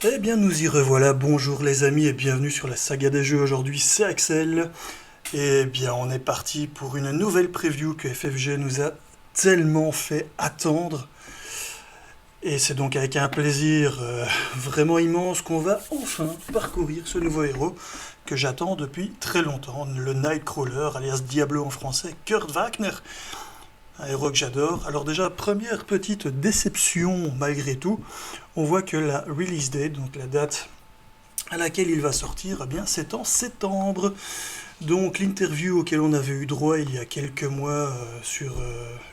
Eh bien nous y revoilà, bonjour les amis et bienvenue sur la saga des jeux. Aujourd'hui c'est Axel. Et bien on est parti pour une nouvelle preview que FFG nous a tellement fait attendre. Et c'est donc avec un plaisir vraiment immense qu'on va enfin parcourir ce nouveau héros que j'attends depuis très longtemps, le Nightcrawler, alias Diablo en français, Kurt Wagner. Un héros que j'adore. Alors déjà, première petite déception malgré tout, on voit que la release date, donc la date à laquelle il va sortir, eh bien c'est en septembre. Donc l'interview auquel on avait eu droit il y a quelques mois sur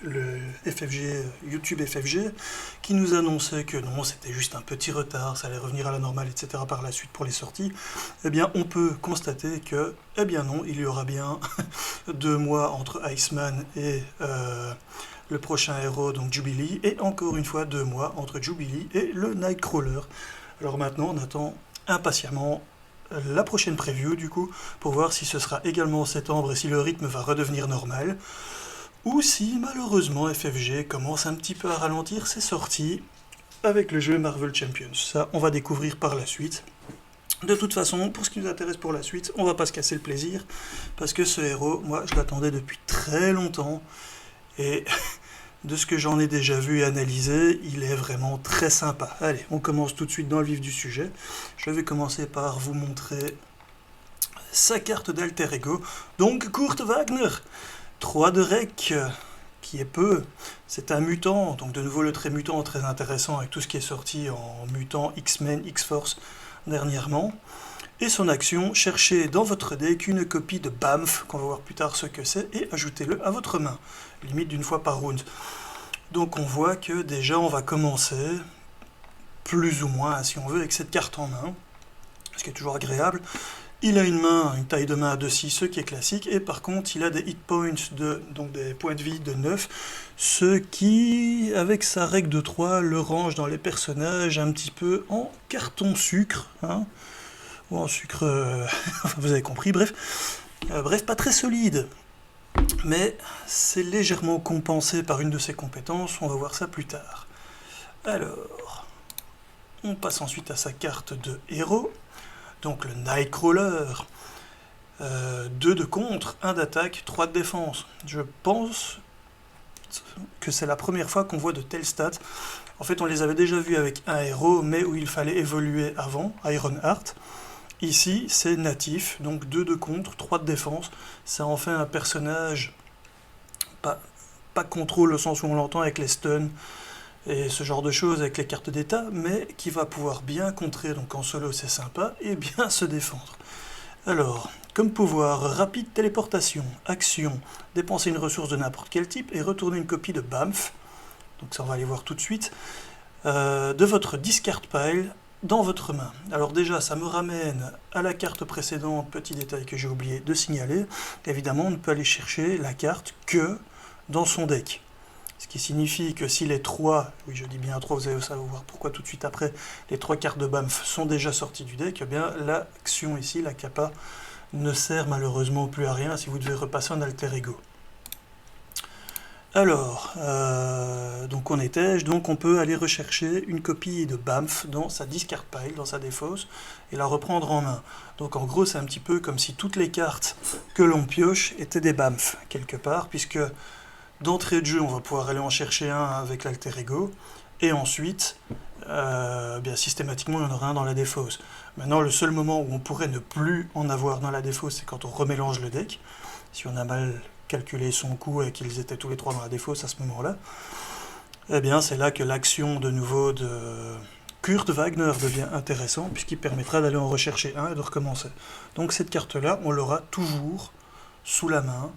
le FFG, YouTube FFG, qui nous annonçait que non, c'était juste un petit retard, ça allait revenir à la normale, etc. par la suite pour les sorties, eh bien on peut constater que, eh bien non, il y aura bien 2 mois entre Iceman et le prochain héros, donc Jubilee, et encore une fois 2 mois entre Jubilee et le Nightcrawler. Alors maintenant on attend impatiemment la prochaine preview du coup, pour voir si ce sera également en septembre et si le rythme va redevenir normal, ou si malheureusement FFG commence un petit peu à ralentir ses sorties avec le jeu Marvel Champions. Ça, on va découvrir par la suite. De toute façon, pour ce qui nous intéresse pour la suite, on va pas se casser le plaisir, parce que ce héros, moi, je l'attendais depuis très longtemps, et de ce que j'en ai déjà vu et analysé, il est vraiment très sympa. Allez, on commence tout de suite dans le vif du sujet. Je vais commencer par vous montrer sa carte d'alter ego. Donc Kurt Wagner, 3 de rec, qui est peu. C'est un mutant, donc de nouveau le trait mutant très intéressant avec tout ce qui est sorti en mutant X-Men, X-Force dernièrement. Et son action, cherchez dans votre deck une copie de BAMF, qu'on va voir plus tard ce que c'est, et ajoutez-le à votre main, limite d'une fois par round. Donc on voit que déjà on va commencer, plus ou moins si on veut, avec cette carte en main, ce qui est toujours agréable. Il a une taille de main à 2,6, ce qui est classique, et par contre il a des hit points, donc des points de vie de 9, ce qui, avec sa règle de 3, le range dans les personnages un petit peu en carton sucre, hein, ou en sucre, vous avez compris, bref, pas très solide. Mais c'est légèrement compensé par une de ses compétences, on va voir ça plus tard. Alors, on passe ensuite à sa carte de héros, donc le Nightcrawler. 2 de contre, 1 d'attaque, 3 de défense. Je pense que c'est la première fois qu'on voit de telles stats. En fait, on les avait déjà vus avec un héros, mais où il fallait évoluer avant, Ironheart. Ici, c'est natif, donc 2 de contre, 3 de défense. Ça en fait un personnage, pas contrôle au sens où on l'entend avec les stuns et ce genre de choses avec les cartes d'état, mais qui va pouvoir bien contrer, donc en solo c'est sympa, et bien se défendre. Alors, comme pouvoir, rapide téléportation, action, dépenser une ressource de n'importe quel type et retourner une copie de BAMF, donc ça on va aller voir tout de suite, de votre discard pile dans votre main. Alors déjà, ça me ramène à la carte précédente, petit détail que j'ai oublié de signaler. Évidemment, on ne peut aller chercher la carte que dans son deck. Ce qui signifie que si les 3, oui je dis bien 3, vous allez savoir pourquoi tout de suite après, les 3 cartes de BAMF sont déjà sorties du deck, eh bien l'action ici, la capa, ne sert malheureusement plus à rien si vous devez repasser en alter ego. Alors, donc on étège, donc on peut aller rechercher une copie de BAMF dans sa discard pile, dans sa défausse, et la reprendre en main. Donc en gros c'est un petit peu comme si toutes les cartes que l'on pioche étaient des BAMF, quelque part, puisque d'entrée de jeu on va pouvoir aller en chercher un avec l'alter ego, et ensuite, bien systématiquement il y en aura un dans la défausse. Maintenant le seul moment où on pourrait ne plus en avoir dans la défausse, c'est quand on remélange le deck, si on a mal calculer son coût et qu'ils étaient tous les 3 dans la défausse à ce moment-là, eh bien c'est là que l'action de nouveau de Kurt Wagner devient intéressant, puisqu'il permettra d'aller en rechercher un et de recommencer. Donc cette carte-là, on l'aura toujours sous la main,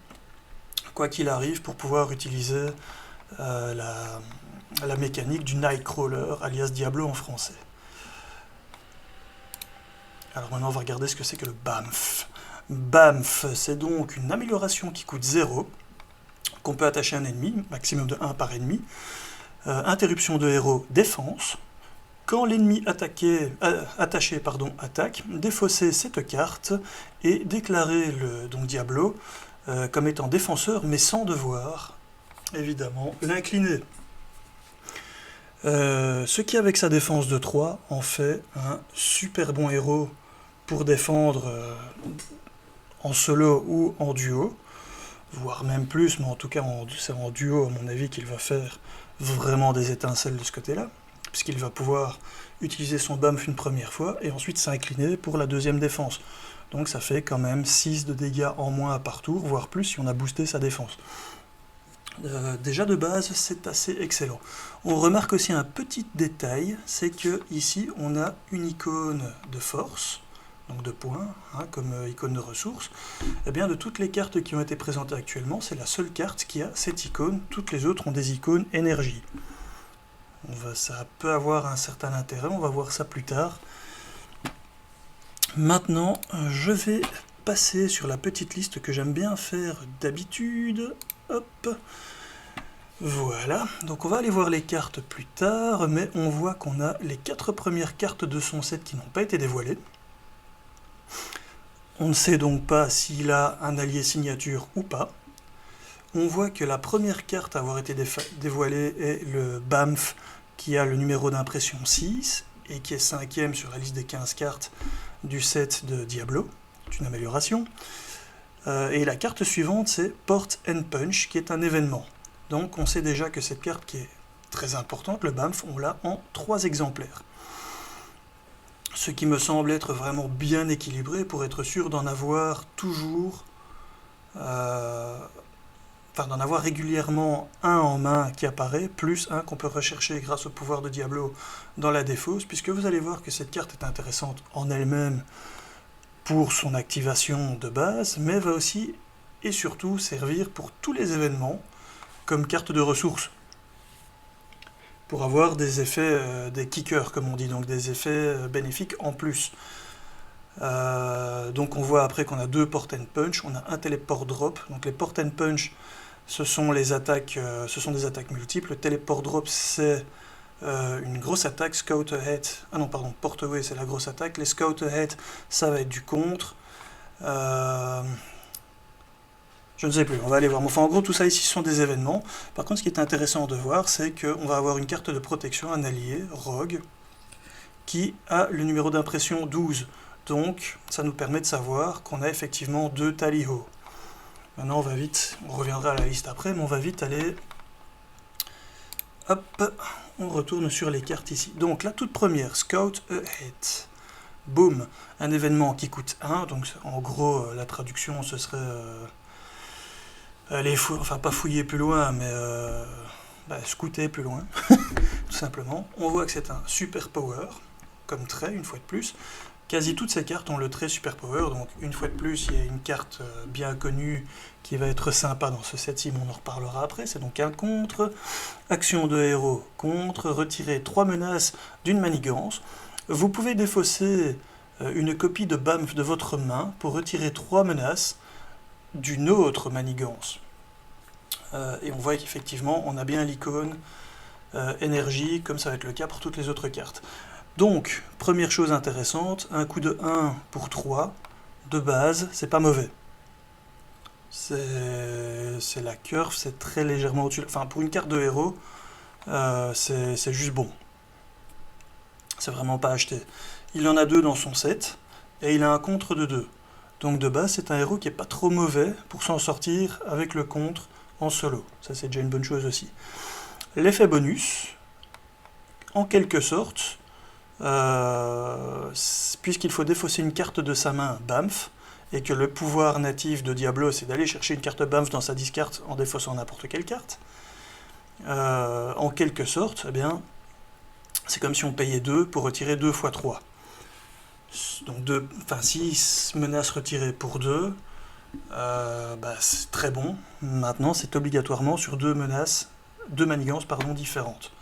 quoi qu'il arrive, pour pouvoir utiliser la mécanique du Nightcrawler, alias Diablo en français. Alors maintenant on va regarder ce que c'est que le BAMF. BAMF, c'est donc une amélioration qui coûte 0, qu'on peut attacher à un ennemi, maximum de 1 par ennemi. Interruption de héros, défense. Quand l'ennemi attaché attaque, défaussez cette carte et déclarez donc Diablo comme étant défenseur, mais sans devoir, évidemment, l'incliner. Ce qui, avec sa défense de 3, en fait un super bon héros pour défendre en solo ou en duo, voire même plus, mais en tout cas c'est en duo à mon avis qu'il va faire vraiment des étincelles de ce côté-là, puisqu'il va pouvoir utiliser son bump une première fois et ensuite s'incliner pour la deuxième défense. Donc ça fait quand même 6 de dégâts en moins par tour, voire plus si on a boosté sa défense. Déjà de base, c'est assez excellent. On remarque aussi un petit détail, c'est que ici on a une icône de force, donc de points, hein, comme icône de ressources. Et bien de toutes les cartes qui ont été présentées actuellement, c'est la seule carte qui a cette icône, toutes les autres ont des icônes énergie. Ça peut avoir un certain intérêt, on va voir ça plus tard. Maintenant, je vais passer sur la petite liste que j'aime bien faire d'habitude. Hop. Voilà, donc on va aller voir les cartes plus tard, mais on voit qu'on a les 4 premières cartes de son set qui n'ont pas été dévoilées. On ne sait donc pas s'il a un allié signature ou pas. On voit que la première carte à avoir été dévoilée est le BAMF, qui a le numéro d'impression 6, et qui est 5e sur la liste des 15 cartes du set de Diablo, c'est une amélioration. Et la carte suivante, c'est Port and Punch, qui est un événement. Donc on sait déjà que cette carte qui est très importante, le BAMF, on l'a en 3 exemplaires. Ce qui me semble être vraiment bien équilibré pour être sûr d'en avoir toujours, d'en avoir régulièrement un en main qui apparaît, plus un qu'on peut rechercher grâce au pouvoir de Diablo dans la défausse, puisque vous allez voir que cette carte est intéressante en elle-même pour son activation de base, mais va aussi et surtout servir pour tous les événements comme carte de ressources, pour avoir des effets, des kickers comme on dit, donc des effets bénéfiques en plus. Donc on voit après qu'on a 2 Port and Punch, on a un Teleport Drop, donc les Port and Punch ce sont des attaques multiples, le Teleport Drop c'est une grosse attaque, Scout Ahead, ah non pardon, Port Away c'est la grosse attaque, les Scout Ahead ça va être du contre, je ne sais plus, on va aller voir. Enfin, en gros, tout ça ici, ce sont des événements. Par contre, ce qui est intéressant de voir, c'est qu'on va avoir une carte de protection, un allié, Rogue, qui a le numéro d'impression 12. Donc, ça nous permet de savoir qu'on a effectivement 2 Tally-Ho. Maintenant, on va vite, on reviendra à la liste après, mais on va vite aller... Hop, on retourne sur les cartes ici. Donc, la toute première, Scout Ahead. Boom, un événement qui coûte 1. Donc, en gros, la traduction, ce serait... enfin pas fouiller plus loin, mais scouter plus loin, tout simplement. On voit que c'est un super power, comme trait, une fois de plus. Quasi toutes ces cartes ont le trait super power, donc une fois de plus, il y a une carte bien connue qui va être sympa dans ce set-ci, mais on en reparlera après. C'est donc un contre, action de héros, contre, retirer 3 menaces d'une manigance. Vous pouvez défausser une copie de BAMF de votre main pour retirer 3 menaces d'une autre manigance. Et on voit qu'effectivement on a bien l'icône énergie, comme ça va être le cas pour toutes les autres cartes. Donc, première chose intéressante, un coup de 1 pour 3, de base, c'est pas mauvais. C'est la curve, c'est très légèrement au-dessus. Enfin, pour une carte de héros, c'est juste bon. C'est vraiment pas acheté. Il en a 2 dans son set, et il a un contre de 2. Donc de base, c'est un héros qui est pas trop mauvais pour s'en sortir avec le contre en solo. Ça, c'est déjà une bonne chose aussi. L'effet bonus, en quelque sorte, puisqu'il faut défausser une carte de sa main BAMF, et que le pouvoir natif de Diablo, c'est d'aller chercher une carte BAMF dans sa discard en défaussant n'importe quelle carte, en quelque sorte, eh bien, c'est comme si on payait 2 pour retirer 2 x 3. Donc 6 menaces retirées pour 2, c'est très bon. Maintenant, c'est obligatoirement sur 2 manigances différentes.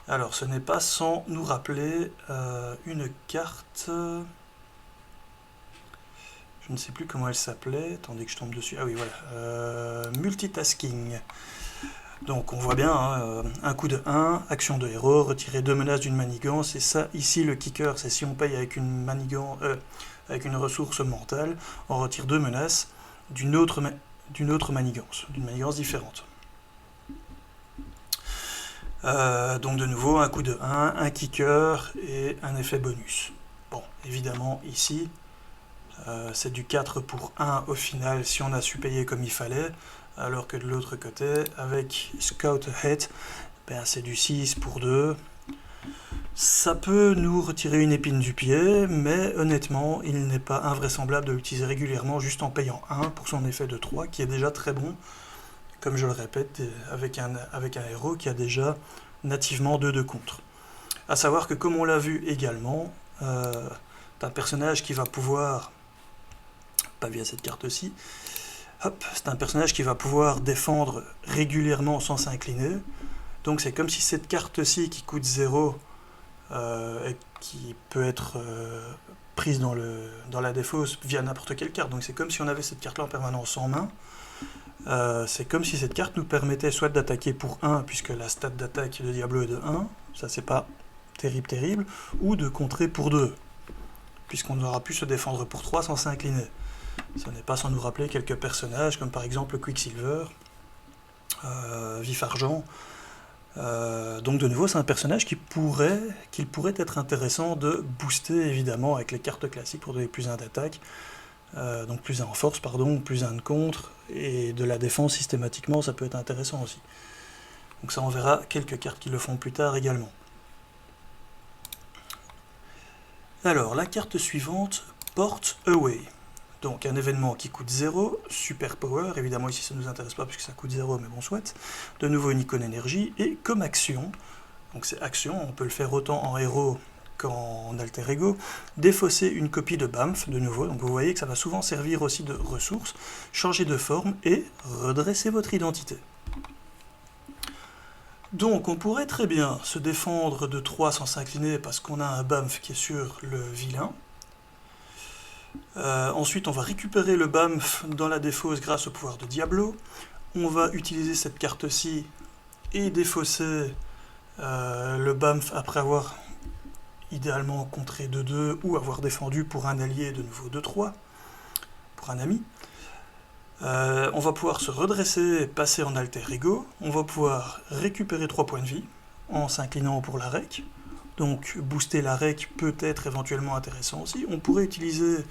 Alors, ce n'est pas sans nous rappeler une carte... Je ne sais plus comment elle s'appelait. Attendez que je tombe dessus. Ah oui, voilà. Multitasking. Donc on voit bien, hein, un coup de 1, action de héros, retirer 2 menaces d'une manigance, et ça, ici, le kicker, c'est si on paye avec une ressource mentale, on retire 2 menaces d'une autre manigance différente. Donc de nouveau, un coup de 1, un kicker et un effet bonus. Bon, évidemment, ici, c'est du 4 pour 1 au final si on a su payer comme il fallait, alors que de l'autre côté, avec Scout Ahead, ben, c'est du 6 pour 2. Ça peut nous retirer une épine du pied, mais honnêtement, il n'est pas invraisemblable de l'utiliser régulièrement juste en payant 1 pour son effet de 3, qui est déjà très bon, comme je le répète, avec un héros qui a déjà nativement 2 de contre. A savoir que, comme on l'a vu également, c'est un personnage qui va pouvoir, pas via cette carte-ci, c'est un personnage qui va pouvoir défendre régulièrement sans s'incliner. Donc c'est comme si cette carte-ci qui coûte 0 et qui peut être prise dans la défausse via n'importe quelle carte. Donc c'est comme si on avait cette carte-là en permanence en main. C'est comme si cette carte nous permettait soit d'attaquer pour 1, puisque la stat d'attaque de Diablo est de 1, ça c'est pas terrible, ou de contrer pour 2, puisqu'on aura pu se défendre pour 3 sans s'incliner. Ce n'est pas sans nous rappeler quelques personnages, comme par exemple Quicksilver, Vif Argent. Donc de nouveau, c'est un personnage qu'il pourrait être intéressant de booster, évidemment, avec les cartes classiques pour donner plus 1 d'attaque, donc plus 1 en force, pardon, plus 1 de contre, et de la défense systématiquement, ça peut être intéressant aussi. Donc ça, on verra quelques cartes qui le font plus tard également. Alors, la carte suivante, Port Away. Donc un événement qui coûte 0, super power, évidemment ici ça ne nous intéresse pas puisque ça coûte 0, mais bon soit. De nouveau une icône énergie, et comme action, donc c'est action, on peut le faire autant en héros qu'en alter ego, défausser une copie de Bamf, de nouveau, donc vous voyez que ça va souvent servir aussi de ressource, changer de forme et redresser votre identité. Donc on pourrait très bien se défendre de 3 sans s'incliner parce qu'on a un Bamf qui est sur le vilain. Ensuite, on va récupérer le Bamf dans la défausse grâce au pouvoir de Diablo. On va utiliser cette carte-ci et défausser le Bamf après avoir idéalement contré 2-2 ou avoir défendu pour un allié de nouveau 2-3, pour un ami. On va pouvoir se redresser, passer en alter ego. On va pouvoir récupérer 3 points de vie en s'inclinant pour la rec. Donc booster la rec peut être éventuellement intéressant aussi. On pourrait utiliser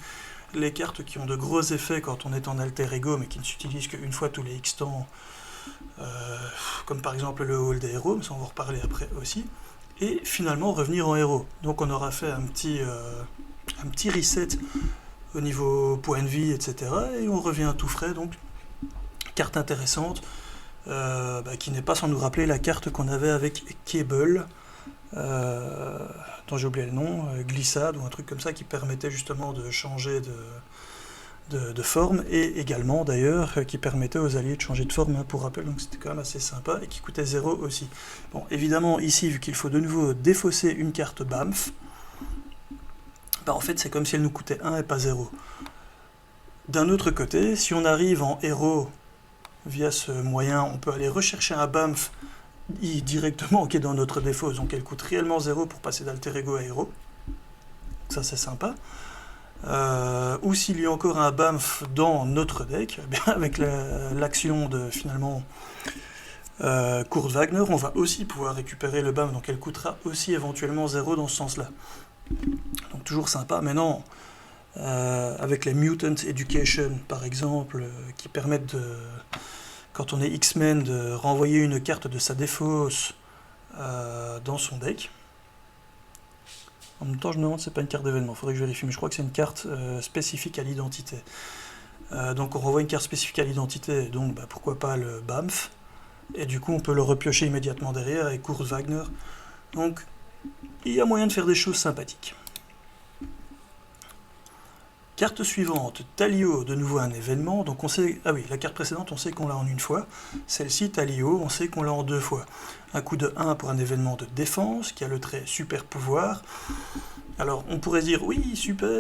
les cartes qui ont de gros effets quand on est en alter ego, mais qui ne s'utilisent qu'une fois tous les X temps, comme par exemple le hall des héros, mais ça on va en reparler après aussi. Et finalement revenir en héros. Donc on aura fait un petit reset au niveau point de vie, etc. Et on revient tout frais, donc carte intéressante, qui n'est pas sans nous rappeler la carte qu'on avait avec Cable, dont j'ai oublié le nom, glissade ou un truc comme ça qui permettait justement de changer de forme, et également d'ailleurs qui permettait aux alliés de changer de forme, pour rappel, donc c'était quand même assez sympa, et qui coûtait 0 aussi. Bon, évidemment ici, vu qu'il faut de nouveau défausser une carte Bamf, en fait c'est comme si elle nous coûtait 1 et pas 0. D'un autre côté, si on arrive en héros via ce moyen, on peut aller rechercher un Bamf directement qui est dans notre défausse, donc elle coûte réellement 0 pour passer d'alter ego à héros. Ça c'est sympa. Ou s'il y a encore un Bamf dans notre deck, eh bien, avec l'action de finalement Kurt Wagner, on va aussi pouvoir récupérer le Bamf, donc elle coûtera aussi éventuellement 0 dans ce sens-là. Donc toujours sympa. Maintenant, avec les Mutant Education par exemple, qui permettent de, quand on est X-Men, de renvoyer une carte de sa défausse dans son deck. En même temps, je me demande si c'est pas une carte d'événement, il faudrait que je vérifie, mais je crois que c'est une carte spécifique à l'identité. Donc on renvoie une carte spécifique à l'identité, donc pourquoi pas le Bamf, et du coup on peut le repiocher immédiatement derrière avec Kurt Wagner. Donc il y a moyen de faire des choses sympathiques. Carte suivante, Talio, de nouveau un événement, donc on sait, ah oui, la carte précédente on sait qu'on l'a en une fois, celle-ci, Talio, on sait qu'on l'a en 2 fois. Un coup de 1 pour un événement de défense, qui a le trait super pouvoir. Alors on pourrait dire, oui, super,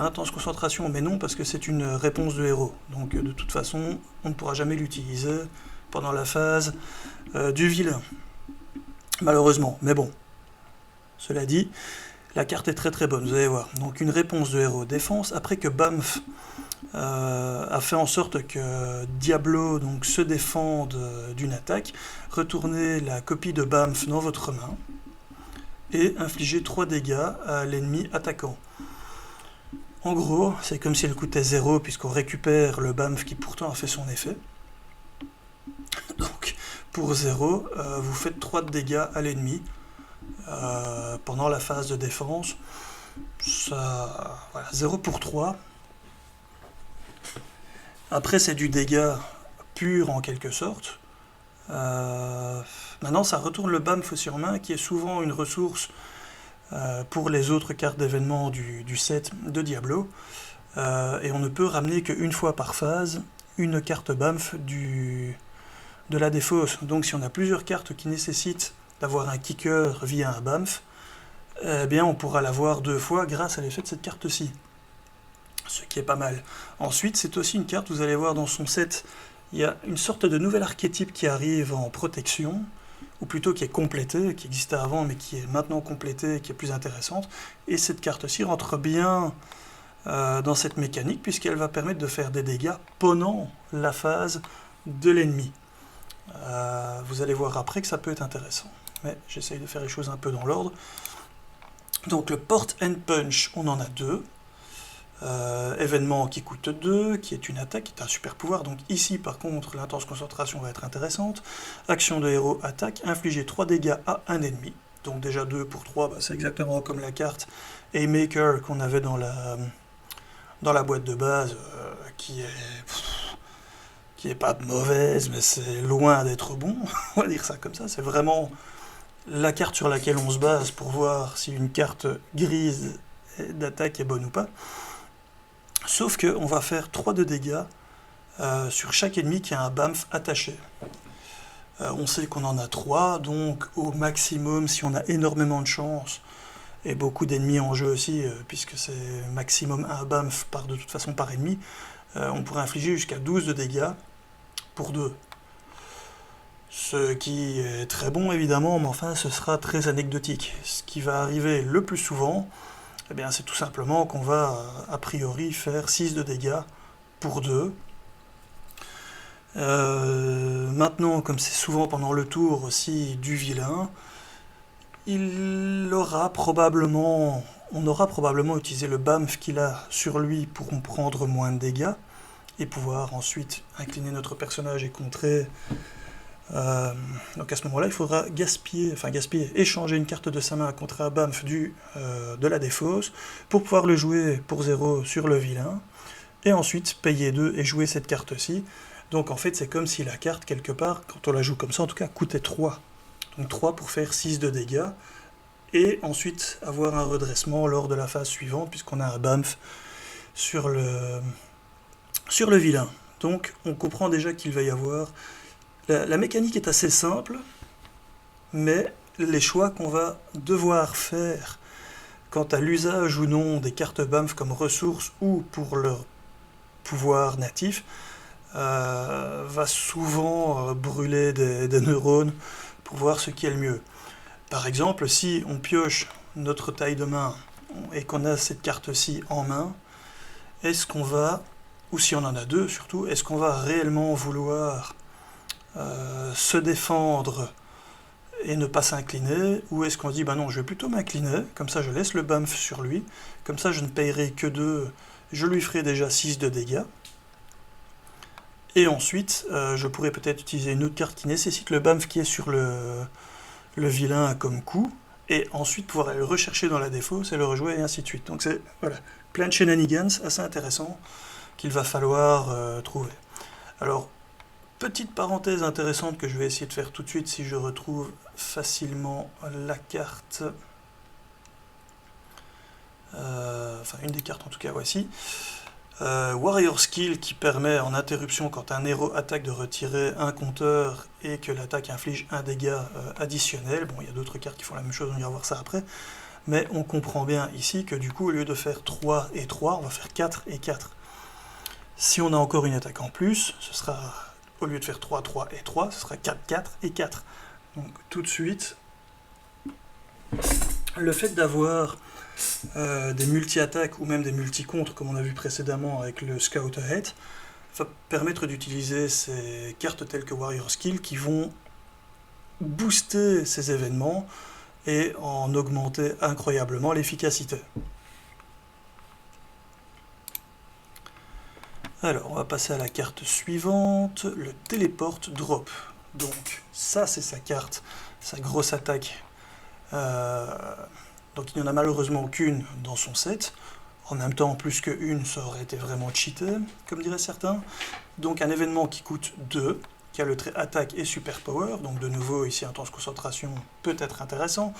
intense concentration, mais non, parce que c'est une réponse de héros, donc de toute façon, on ne pourra jamais l'utiliser pendant la phase du vilain, malheureusement, mais bon, cela dit, la carte est très très bonne, vous allez voir. Donc une réponse de héros défense, après que Bamf a fait en sorte que Diablo donc, se défende d'une attaque. Retournez la copie de Bamf dans votre main et infligez 3 dégâts à l'ennemi attaquant. En gros, c'est comme si elle coûtait 0 puisqu'on récupère le Bamf qui pourtant a fait son effet. Donc pour 0, vous faites 3 de dégâts à l'ennemi pendant la phase de défense. Ça, voilà, 0 pour 3. Après c'est du dégât pur en quelque sorte. Maintenant ça retourne le Bamf sur main qui est souvent une ressource pour les autres cartes d'événements du set de Diablo. Et on ne peut ramener qu'une fois par phase une carte Bamf de la défausse. Donc si on a plusieurs cartes qui nécessitent d'avoir un kicker via un Bamf, eh bien on pourra l'avoir 2 fois grâce à l'effet de cette carte-ci. Ce qui est pas mal. Ensuite, c'est aussi une carte, vous allez voir dans son set, il y a une sorte de nouvel archétype qui arrive en protection, ou plutôt qui est complétée, qui existait avant mais qui est maintenant complétée, qui est plus intéressante. Et cette carte-ci rentre bien dans cette mécanique puisqu'elle va permettre de faire des dégâts pendant la phase de l'ennemi. Vous allez voir après que ça peut être intéressant. Mais j'essaye de faire les choses un peu dans l'ordre. Donc le Port and Punch, on en a 2. Événement qui coûte 2, qui est une attaque, qui est un super pouvoir. Donc ici par contre l'intense concentration va être intéressante. Action de héros, attaque, infliger 3 dégâts à un ennemi. Donc déjà 2 pour 3, c'est exactement comme la carte Haymaker qu'on avait dans la boîte de base, qui est pas mauvaise, mais c'est loin d'être bon, on va dire ça comme ça. C'est vraiment la carte sur laquelle on se base pour voir si une carte grise d'attaque est bonne ou pas. Sauf qu'on va faire 3 de dégâts sur chaque ennemi qui a un Bamf attaché. On sait qu'on en a 3, donc au maximum, si on a énormément de chance, et beaucoup d'ennemis en jeu aussi, puisque c'est maximum un Bamf de toute façon par ennemi, on pourrait infliger jusqu'à 12 de dégâts pour 2. Ce qui est très bon évidemment, mais enfin ce sera très anecdotique. Ce qui va arriver le plus souvent, eh bien, c'est tout simplement qu'on va a priori faire 6 de dégâts pour 2. Maintenant, comme c'est souvent pendant le tour aussi du vilain, on aura probablement utilisé le Bamf qu'il a sur lui pour prendre moins de dégâts et pouvoir ensuite incliner notre personnage et contrer. Donc à ce moment-là, il faudra échanger une carte de sa main contre un Bamf de la défausse pour pouvoir le jouer pour 0 sur le vilain et ensuite payer 2 et jouer cette carte-ci. Donc en fait, c'est comme si la carte, quelque part, quand on la joue comme ça, en tout cas, coûtait 3. Donc 3 pour faire 6 de dégâts et ensuite avoir un redressement lors de la phase suivante puisqu'on a un Bamf sur le vilain. Donc on comprend déjà qu'il va y avoir... La mécanique est assez simple, mais les choix qu'on va devoir faire quant à l'usage ou non des cartes Bamf comme ressources ou pour leur pouvoir natif va souvent brûler des neurones pour voir ce qui est le mieux. Par exemple, si on pioche notre taille de main et qu'on a cette carte-ci en main, est-ce qu'on va, ou si on en a 2 surtout, est-ce qu'on va réellement vouloir se défendre et ne pas s'incliner, ou est-ce qu'on se dit bah non, je vais plutôt m'incliner, comme ça je laisse le Bamf sur lui, comme ça je ne payerai que 2, je lui ferai déjà 6 de dégâts, et ensuite je pourrais peut-être utiliser une autre carte qui nécessite le Bamf qui est sur le vilain comme coup, et ensuite pouvoir aller le rechercher dans la défausse et le rejouer et ainsi de suite. Donc c'est voilà, plein de shenanigans assez intéressants qu'il va falloir trouver. Alors, petite parenthèse intéressante que je vais essayer de faire tout de suite si je retrouve facilement la carte. Enfin, une des cartes en tout cas, voici. Warrior Skill qui permet en interruption quand un héros attaque de retirer un compteur et que l'attaque inflige un dégât additionnel. Bon, il y a d'autres cartes qui font la même chose, on ira voir ça après. Mais on comprend bien ici que du coup, au lieu de faire 3 et 3, on va faire 4 et 4. Si on a encore une attaque en plus, ce sera... Au lieu de faire 3, 3 et 3, ce sera 4, 4 et 4. Donc tout de suite, Le fait d'avoir des multi-attaques ou même des multi-contres, comme on a vu précédemment avec le Scout Ahead, va permettre d'utiliser ces cartes telles que Warrior Skill qui vont booster ces événements et en augmenter incroyablement l'efficacité. Alors, on va passer à la carte suivante, le Teleport Drop. Donc, ça c'est sa carte, sa grosse attaque. Donc il n'y en a malheureusement aucune dans son set. En même temps, plus qu'une, ça aurait été vraiment cheaté, comme diraient certains. Donc un événement qui coûte 2, qui a le trait attaque et super power. Donc de nouveau, ici, intense concentration peut être intéressant.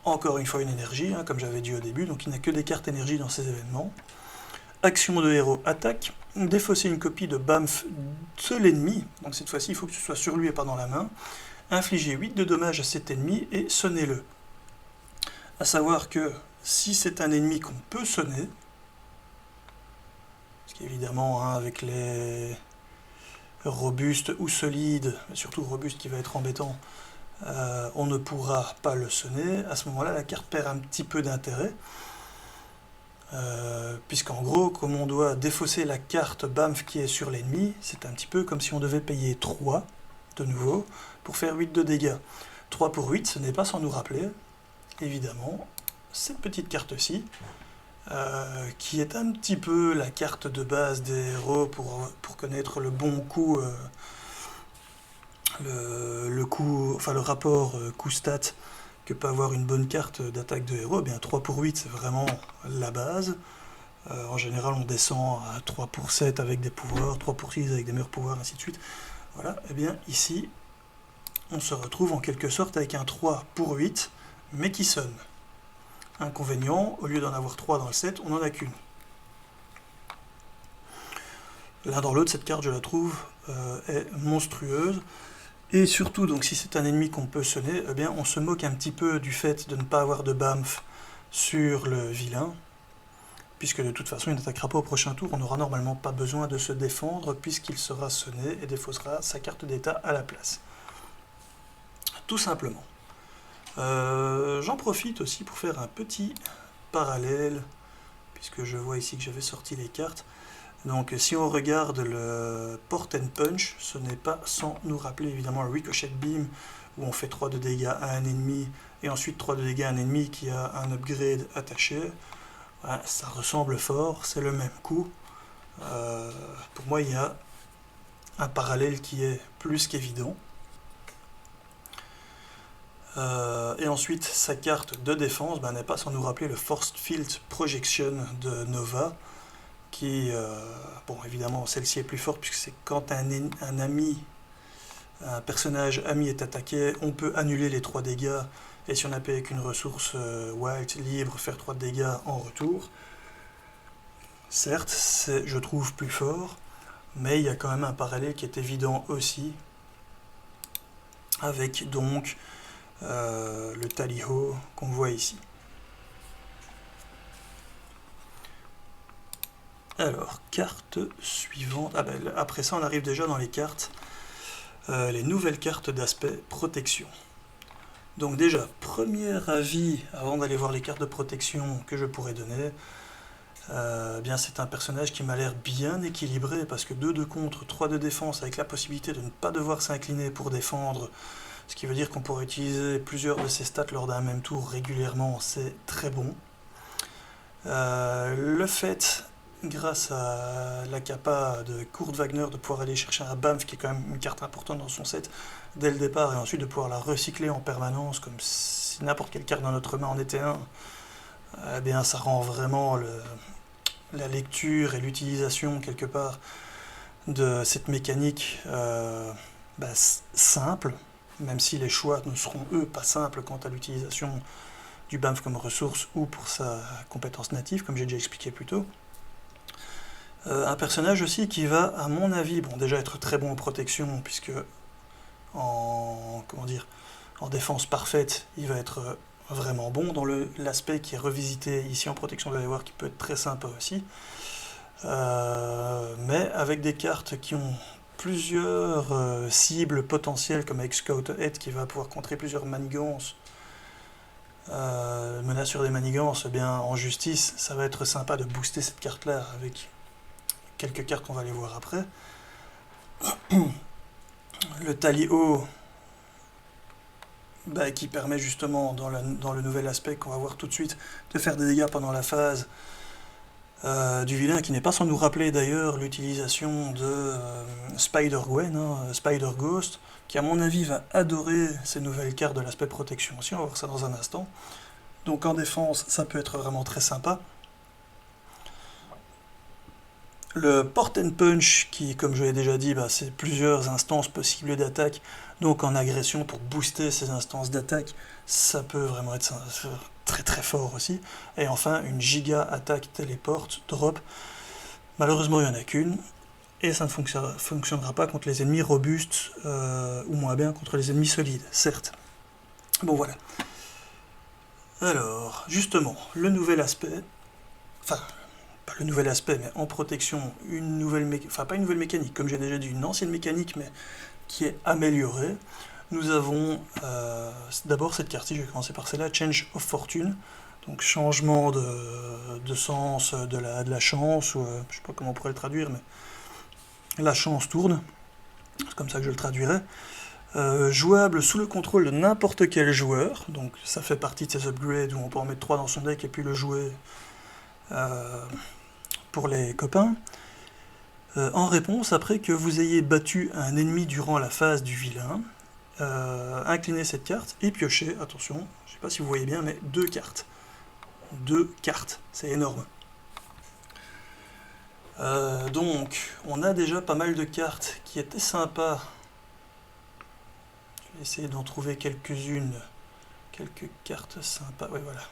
Encore une fois, une énergie, hein, comme j'avais dit au début. Donc il n'y a que des cartes énergie dans ces événements. Action de héros, attaque. Défausser une copie de Bamf de l'ennemi. Donc cette fois-ci, il faut que ce soit sur lui et pas dans la main. Infliger 8 de dommages à cet ennemi et sonnez-le. A savoir que si c'est un ennemi qu'on peut sonner, parce qu'évidemment hein, avec les robustes ou solides, mais surtout robuste qui va être embêtant, on ne pourra pas le sonner. À ce moment-là, la carte perd un petit peu d'intérêt, puisqu'en gros, comme on doit défausser la carte Bamf qui est sur l'ennemi, c'est un petit peu comme si on devait payer 3, de nouveau, pour faire 8 de dégâts. 3 pour 8, ce n'est pas sans nous rappeler, évidemment, cette petite carte-ci, qui est un petit peu la carte de base des héros pour connaître le bon coup, le rapport coût-stat que peut avoir une bonne carte d'attaque de héros. Eh bien 3 pour 8 c'est vraiment la base. En général on descend à 3 pour 7 avec des pouvoirs, 3 pour 6 avec des meilleurs pouvoirs, ainsi de suite. Voilà, et bien ici on se retrouve en quelque sorte avec un 3 pour 8 mais qui sonne. Inconvénient, au lieu d'en avoir 3 dans le set, on n'en a qu'une. L'un dans l'autre, cette carte, je la trouve, est monstrueuse. Et surtout, donc, si c'est un ennemi qu'on peut sonner, eh bien, on se moque un petit peu du fait de ne pas avoir de Bamf sur le vilain, puisque de toute façon, il n'attaquera pas au prochain tour. On n'aura normalement pas besoin de se défendre, puisqu'il sera sonné et défaussera sa carte d'état à la place. Tout simplement. J'en profite aussi pour faire un petit parallèle, puisque je vois ici que j'avais sorti les cartes. Donc si on regarde le Port and Punch, ce n'est pas sans nous rappeler évidemment le Ricochet Beam, où on fait 3 de dégâts à un ennemi, et ensuite 3 de dégâts à un ennemi qui a un upgrade attaché. Voilà, ça ressemble fort, c'est le même coup. Pour moi, il y a un parallèle qui est plus qu'évident. Et ensuite, sa carte de défense n'est pas sans nous rappeler le Force Field Projection de Nova, qui, bon évidemment celle-ci est plus forte puisque c'est quand un ami, un personnage ami est attaqué, on peut annuler les 3 dégâts, et si on a payé qu'une ressource wild, libre, faire 3 dégâts en retour. Certes, c'est, je trouve, plus fort, mais il y a quand même un parallèle qui est évident aussi, avec donc le Tally-Ho qu'on voit ici. Alors, carte suivante. Ah ben, après ça, on arrive déjà dans les cartes, les nouvelles cartes d'aspect protection. Donc déjà, premier avis, avant d'aller voir les cartes de protection que je pourrais donner, bien c'est un personnage qui m'a l'air bien équilibré, parce que 2 de contre, 3 de défense, avec la possibilité de ne pas devoir s'incliner pour défendre, ce qui veut dire qu'on pourrait utiliser plusieurs de ses stats lors d'un même tour régulièrement, c'est très bon. Le fait, grâce à la capa de Kurt Wagner, de pouvoir aller chercher un Bamf, qui est quand même une carte importante dans son set, dès le départ, et ensuite de pouvoir la recycler en permanence, comme si n'importe quelle carte dans notre main en était un, eh bien ça rend vraiment la lecture et l'utilisation, quelque part, de cette mécanique simple, même si les choix ne seront, eux, pas simples quant à l'utilisation du Bamf comme ressource ou pour sa compétence native, comme j'ai déjà expliqué plus tôt. Un personnage aussi qui va, à mon avis, bon, déjà être très bon en protection, puisque en défense parfaite, il va être vraiment bon. Dans l'aspect qui est revisité ici en protection, vous allez voir qu'il peut être très sympa aussi. Mais avec des cartes qui ont plusieurs cibles potentielles, comme avec Scout Head qui va pouvoir contrer plusieurs manigances, Menace sur des manigances, eh bien en justice, ça va être sympa de booster cette carte-là avec quelques cartes qu'on va aller voir après. Le Tally-Ho, qui permet justement dans le nouvel aspect qu'on va voir tout de suite de faire des dégâts pendant la phase du vilain, qui n'est pas sans nous rappeler d'ailleurs l'utilisation de Spider-Gwen, Spider-Ghost, qui à mon avis va adorer ces nouvelles cartes de l'aspect protection aussi, on va voir ça dans un instant. Donc en défense, ça peut être vraiment très sympa. Le Port and Punch, qui comme je l'ai déjà dit, c'est plusieurs instances possibles d'attaque, donc en agression pour booster ces instances d'attaque, ça peut vraiment être très très fort aussi. Et enfin, une giga attaque téléporte, drop. Malheureusement, il n'y en a qu'une, et ça ne fonctionnera pas contre les ennemis robustes, ou moins bien contre les ennemis solides, certes. Bon voilà. Alors, justement, le nouvel aspect, enfin, pas le nouvel aspect, mais en protection, une nouvelle mécanique, enfin pas une nouvelle mécanique, comme j'ai déjà dit, une ancienne mécanique, mais qui est améliorée. Nous avons d'abord cette carte-ci, je vais commencer par celle-là, Change of Fortune, donc changement de sens de la chance, ou je sais pas comment on pourrait le traduire, mais la chance tourne, c'est comme ça que je le traduirais. Jouable sous le contrôle de n'importe quel joueur, donc ça fait partie de ces upgrades où on peut en mettre 3 dans son deck et puis le jouer pour les copains. En réponse, après que vous ayez battu un ennemi durant la phase du vilain, inclinez cette carte et piochez, attention, je sais pas si vous voyez bien, mais 2 cartes. 2 cartes, c'est énorme. Donc, on a déjà pas mal de cartes qui étaient sympas. Je vais essayer d'en trouver quelques-unes. Quelques cartes sympas, oui voilà.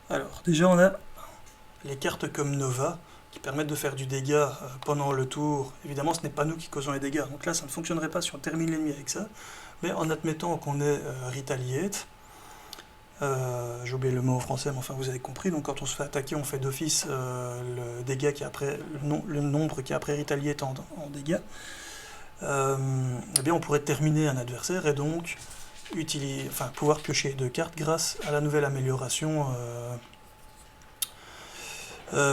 Alors, déjà on a les cartes comme Nova, qui permettent de faire du dégât pendant le tour. Évidemment, ce n'est pas nous qui causons les dégâts, donc là ça ne fonctionnerait pas si on termine l'ennemi avec ça. Mais en admettant qu'on est Retaliate, j'ai oublié le mot en français, mais enfin vous avez compris, donc quand on se fait attaquer, on fait d'office le dégât qui est après, le nombre qui est après Retaliate en dégâts. Eh bien on pourrait terminer un adversaire et donc pouvoir piocher 2 cartes grâce à la nouvelle amélioration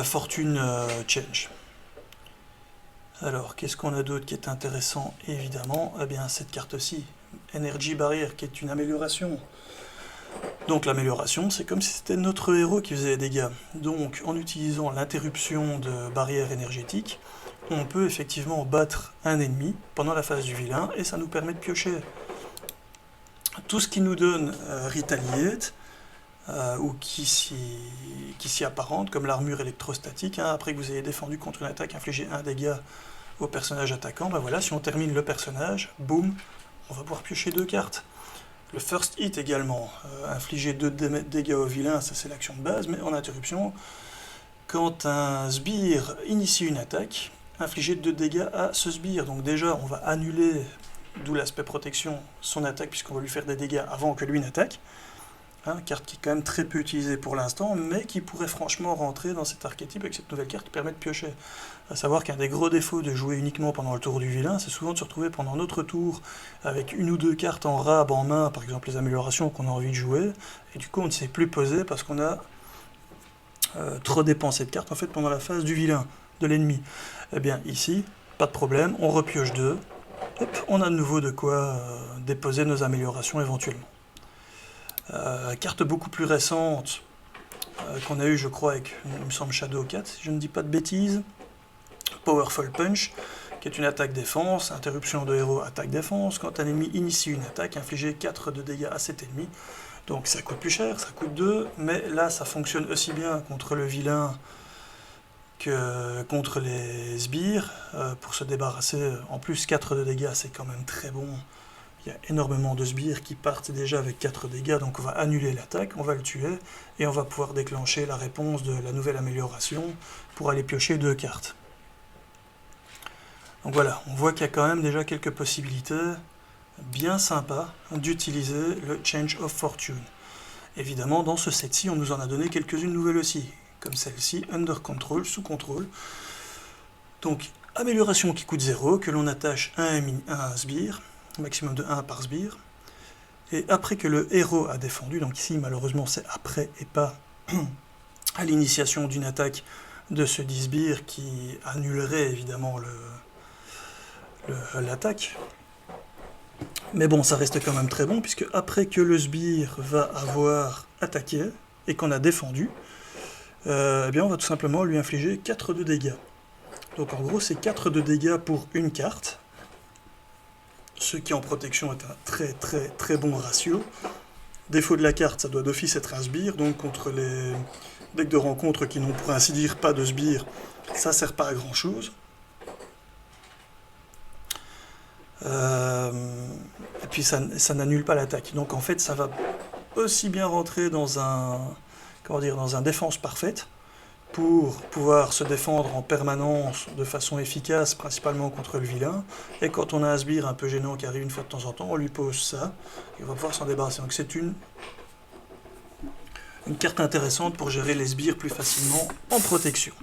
Fortune Change. Alors, qu'est-ce qu'on a d'autre qui est intéressant? Évidemment, eh bien cette carte-ci, Energy Barrier, qui est une amélioration. Donc l'amélioration, c'est comme si c'était notre héros qui faisait des dégâts. Donc, en utilisant l'interruption de barrière énergétique, on peut effectivement battre un ennemi pendant la phase du vilain, et ça nous permet de piocher tout ce qui nous donne Retaliate, ou qui s'y apparente, comme l'armure électrostatique. Après que vous ayez défendu contre une attaque, infligé un dégât au personnage attaquant, voilà, si on termine le personnage, boum, on va pouvoir piocher 2 cartes. Le first hit également, infliger 2 dégâts au vilain, ça c'est l'action de base, mais en interruption, quand un sbire initie une attaque, infliger 2 dégâts à ce sbire. Donc déjà, on va annuler, d'où l'aspect protection, son attaque, puisqu'on va lui faire des dégâts avant que lui n'attaque. Carte qui est quand même très peu utilisée pour l'instant, mais qui pourrait franchement rentrer dans cet archétype avec cette nouvelle carte qui permet de piocher. À savoir qu'un des gros défauts de jouer uniquement pendant le tour du vilain, c'est souvent de se retrouver pendant notre tour avec 1 ou 2 cartes en rab en main, par exemple les améliorations qu'on a envie de jouer, et du coup on ne sait plus poser parce qu'on a trop dépensé de cartes en fait pendant la phase du vilain, de l'ennemi. Eh bien ici, pas de problème, on repioche 2, hop, on a de nouveau de quoi déposer nos améliorations éventuellement. Carte beaucoup plus récente qu'on a eu je crois avec, il me semble, Shadow 4 si je ne dis pas de bêtises. Powerful Punch, qui est une attaque défense, interruption de héros, attaque défense. Quand un ennemi initie une attaque, infliger 4 de dégâts à cet ennemi. Donc ça coûte plus cher, ça coûte 2, mais là ça fonctionne aussi bien contre le vilain que contre les sbires. Pour se débarrasser, en plus 4 de dégâts, c'est quand même très bon. Il y a énormément de sbires qui partent déjà avec 4 dégâts, donc on va annuler l'attaque, on va le tuer, et on va pouvoir déclencher la réponse de la nouvelle amélioration pour aller piocher 2 cartes. Donc voilà, on voit qu'il y a quand même déjà quelques possibilités bien sympas d'utiliser le Change of Fortune. Évidemment, dans ce set-ci, on nous en a donné quelques-unes nouvelles aussi, comme celle-ci, Under Control, sous contrôle. Donc, amélioration qui coûte 0, que l'on attache à un sbire, maximum de 1 par sbire. Et après que le héros a défendu, donc ici malheureusement c'est après et pas à l'initiation d'une attaque de ce 10 sbires qui annulerait évidemment l'attaque. Mais bon, ça reste quand même très bon, puisque après que le sbire va avoir attaqué et qu'on a défendu, eh bien on va tout simplement lui infliger 4 de dégâts. Donc en gros, c'est 4 de dégâts pour une carte, ce qui en protection est un très très très bon ratio. Défaut de la carte, ça doit d'office être un sbire, donc contre les decks de rencontre qui n'ont pour ainsi dire pas de sbire, ça sert pas à grand chose. Et puis ça n'annule pas l'attaque. Donc en fait, ça va aussi bien rentrer dans dans un défense parfaite, pour pouvoir se défendre en permanence de façon efficace, principalement contre le vilain. Et quand on a un sbire un peu gênant qui arrive une fois de temps en temps, on lui pose ça, et on va pouvoir s'en débarrasser. Donc c'est une carte intéressante pour gérer les sbires plus facilement en protection.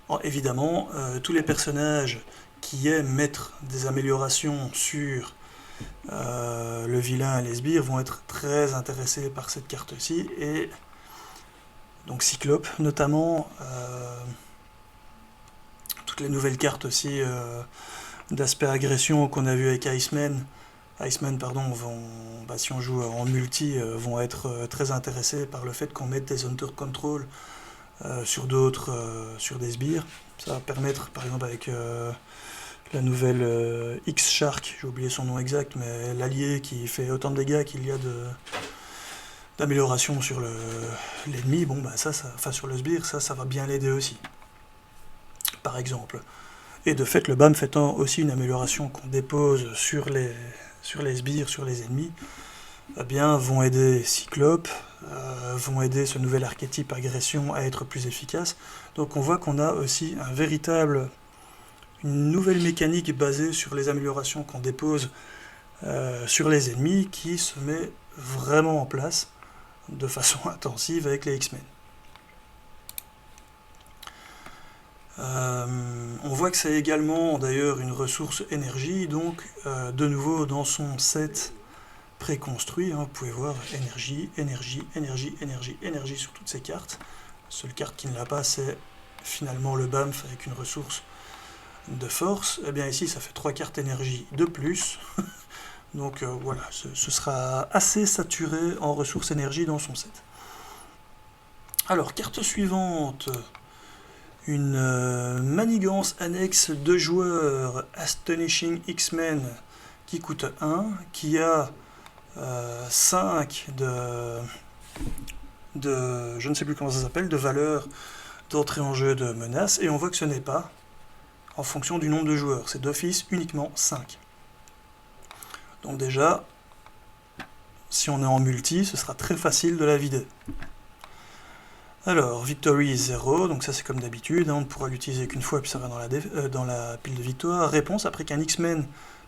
Alors, évidemment, tous les personnages qui aiment mettre des améliorations sur le vilain et les sbires vont être très intéressés par cette carte-ci, et donc Cyclope notamment, toutes les nouvelles cartes aussi d'aspect agression qu'on a vu avec Iceman, si on joue en multi, vont être très intéressés par le fait qu'on mette des Hunter Control sur des sbires. Ça va permettre, par exemple avec la nouvelle X-Shark, j'ai oublié son nom exact, mais l'allié qui fait autant de dégâts qu'il y a d'amélioration sur l'ennemi, bon bah sur le sbire, ça va bien l'aider aussi, par exemple. Et de fait, le BAM fait aussi une amélioration qu'on dépose sur les sbires, sur les ennemis, eh bien, vont aider Cyclope, vont aider ce nouvel archétype agression à être plus efficace. Donc on voit qu'on a aussi une nouvelle mécanique basée sur les améliorations qu'on dépose sur les ennemis qui se met vraiment en place de façon intensive avec les X-Men. On voit que c'est également d'ailleurs une ressource énergie, donc de nouveau dans son set préconstruit, vous pouvez voir énergie, énergie, énergie, énergie, énergie sur toutes ces cartes. La seule carte qui ne l'a pas, c'est finalement le BAMF avec une ressource de force. Et bien ici, ça fait 3 cartes énergie de plus. Donc voilà, ce sera assez saturé en ressources énergie dans son set. Alors, carte suivante, une manigance annexe de joueurs Astonishing X-Men qui coûte 1, qui a 5 de je ne sais plus comment ça s'appelle, de valeur d'entrée en jeu de menace, et on voit que ce n'est pas en fonction du nombre de joueurs, c'est d'office uniquement 5. Donc déjà, si on est en multi, ce sera très facile de la vider. Alors, Victory 0, donc ça c'est comme d'habitude, on ne pourra l'utiliser qu'une fois, puis ça va dans la pile de victoire. Réponse, après qu'un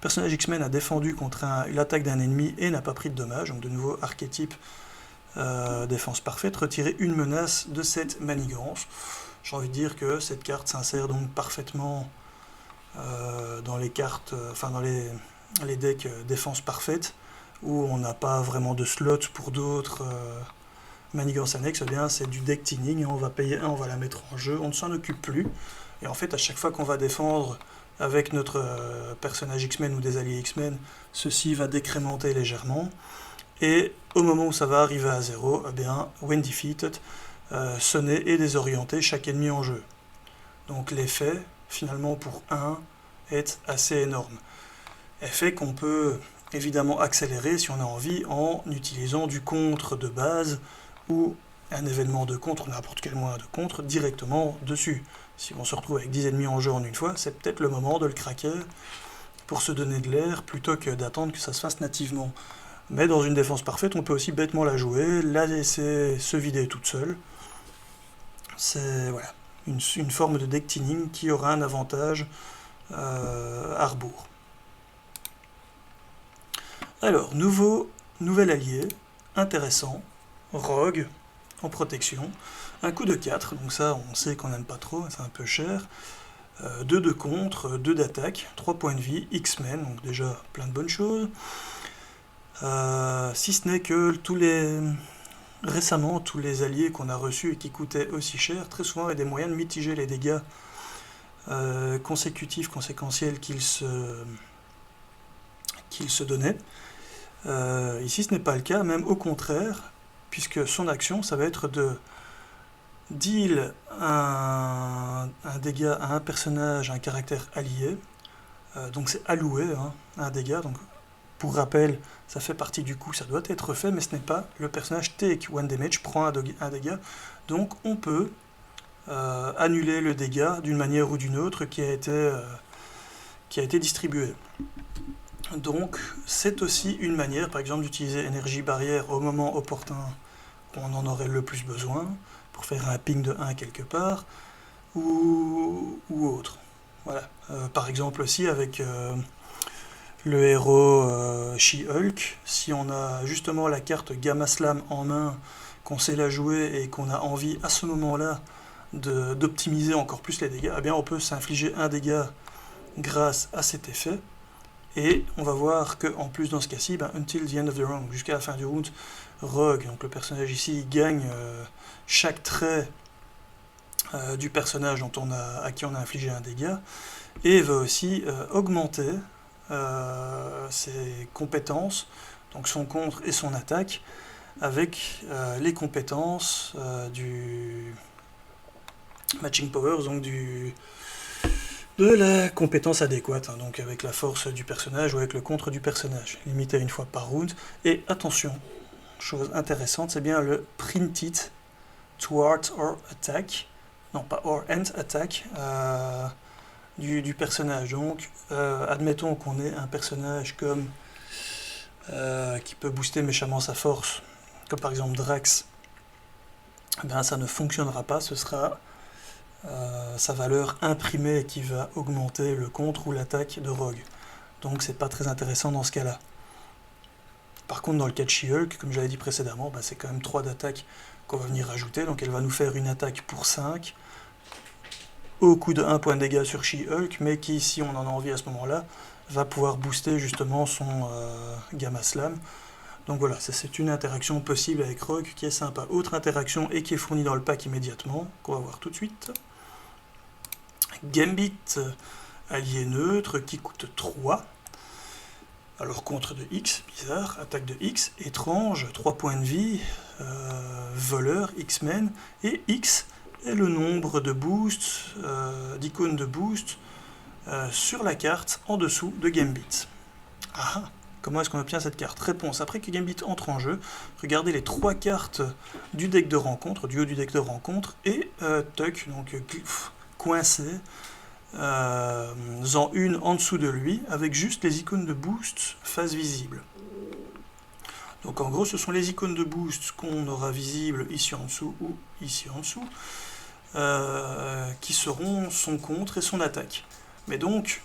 personnage X-Men a défendu contre l'attaque d'un ennemi et n'a pas pris de dommages, donc de nouveau archétype défense parfaite, retirer une menace de cette manigance. J'ai envie de dire que cette carte s'insère donc parfaitement dans les cartes, dans les decks défense parfaite, où on n'a pas vraiment de slot pour d'autres manigances annexes. Eh bien c'est du deck thinning, on va payer 1, on va la mettre en jeu, on ne s'en occupe plus, et en fait à chaque fois qu'on va défendre avec notre personnage X-Men ou des alliés X-Men, ceci va décrémenter légèrement, et au moment où ça va arriver à 0, eh bien, when defeated, sonner et désorienter chaque ennemi en jeu. Donc l'effet, finalement pour 1, est assez énorme. Effet qu'on peut évidemment accélérer si on a envie en utilisant du contre de base ou un événement de contre, n'importe quel moyen de contre, directement dessus. Si on se retrouve avec 10 ennemis en jeu en une fois, c'est peut-être le moment de le craquer pour se donner de l'air plutôt que d'attendre que ça se fasse nativement. Mais dans une défense parfaite, on peut aussi bêtement la jouer, la laisser se vider toute seule. C'est voilà, une forme de deck thinning qui aura un avantage à rebours. Alors, nouvel allié, intéressant, Rogue, en protection, un coup de 4, donc ça on sait qu'on n'aime pas trop, c'est un peu cher, 2 de contre, 2 d'attaque, 3 points de vie, X-Men, donc déjà plein de bonnes choses. Si ce n'est que récemment, tous les alliés qu'on a reçus et qui coûtaient aussi cher, très souvent avaient des moyens de mitiger les dégâts consécutifs, conséquentiels qu'ils se donnaient. Ici, ce n'est pas le cas, même au contraire, puisque son action, ça va être de deal un dégât à un personnage, un caractère allié. Donc c'est alloué, hein, un dégât. Donc, pour rappel, ça fait partie du coup, ça doit être fait, mais ce n'est pas le personnage take one damage, prend un dégât. Donc on peut annuler le dégât d'une manière ou d'une autre qui a été distribué. Donc c'est aussi une manière, par exemple, d'utiliser énergie barrière au moment opportun où on en aurait le plus besoin, pour faire un ping de 1 quelque part, ou autre. Voilà. Par exemple aussi avec le héros She-Hulk, si on a justement la carte Gamma Slam en main, qu'on sait la jouer et qu'on a envie à ce moment-là d'optimiser encore plus les dégâts, eh bien on peut s'infliger un dégât grâce à cet effet. Et on va voir qu'en plus dans ce cas-ci, until the end of the round, jusqu'à la fin du round, Rogue, donc le personnage ici, gagne chaque trait du personnage à qui on a infligé un dégât, et va aussi augmenter ses compétences, donc son contre et son attaque, avec les compétences du matching powers, donc de la compétence adéquate, hein, donc avec la force du personnage ou avec le contre du personnage, limité à une fois par round. Et attention, chose intéressante, c'est bien le printed thwart or attack, non pas or and attack, du personnage. Donc admettons qu'on ait un personnage comme qui peut booster méchamment sa force, comme par exemple Drax, ben ça ne fonctionnera pas, ce sera sa valeur imprimée qui va augmenter le contre ou l'attaque de Rogue. Donc c'est pas très intéressant dans ce cas-là. Par contre dans le cas de She-Hulk, comme j'avais dit précédemment, c'est quand même 3 d'attaque qu'on va venir ajouter, donc elle va nous faire une attaque pour 5, au coût de 1 point de dégâts sur She-Hulk, mais qui, si on en a envie à ce moment-là, va pouvoir booster justement son Gamma Slam. Donc voilà, c'est une interaction possible avec Rogue qui est sympa. Autre interaction et qui est fournie dans le pack immédiatement, qu'on va voir tout de suite. Gambit, allié neutre, qui coûte 3. Alors contre de X, bizarre, attaque de X, étrange, 3 points de vie, voleur, X-Men, et X est le nombre de boosts, d'icônes de boost sur la carte en dessous de Gambit. Ah, comment est-ce qu'on obtient cette carte? Réponse, après que Gambit entre en jeu, regardez les 3 cartes du deck de rencontre, du haut du deck de rencontre, et tuck, donc coincé, en une en dessous de lui, avec juste les icônes de boost face visible. Donc en gros, ce sont les icônes de boost qu'on aura visibles ici en dessous ou ici en dessous, qui seront son contre et son attaque. Mais donc,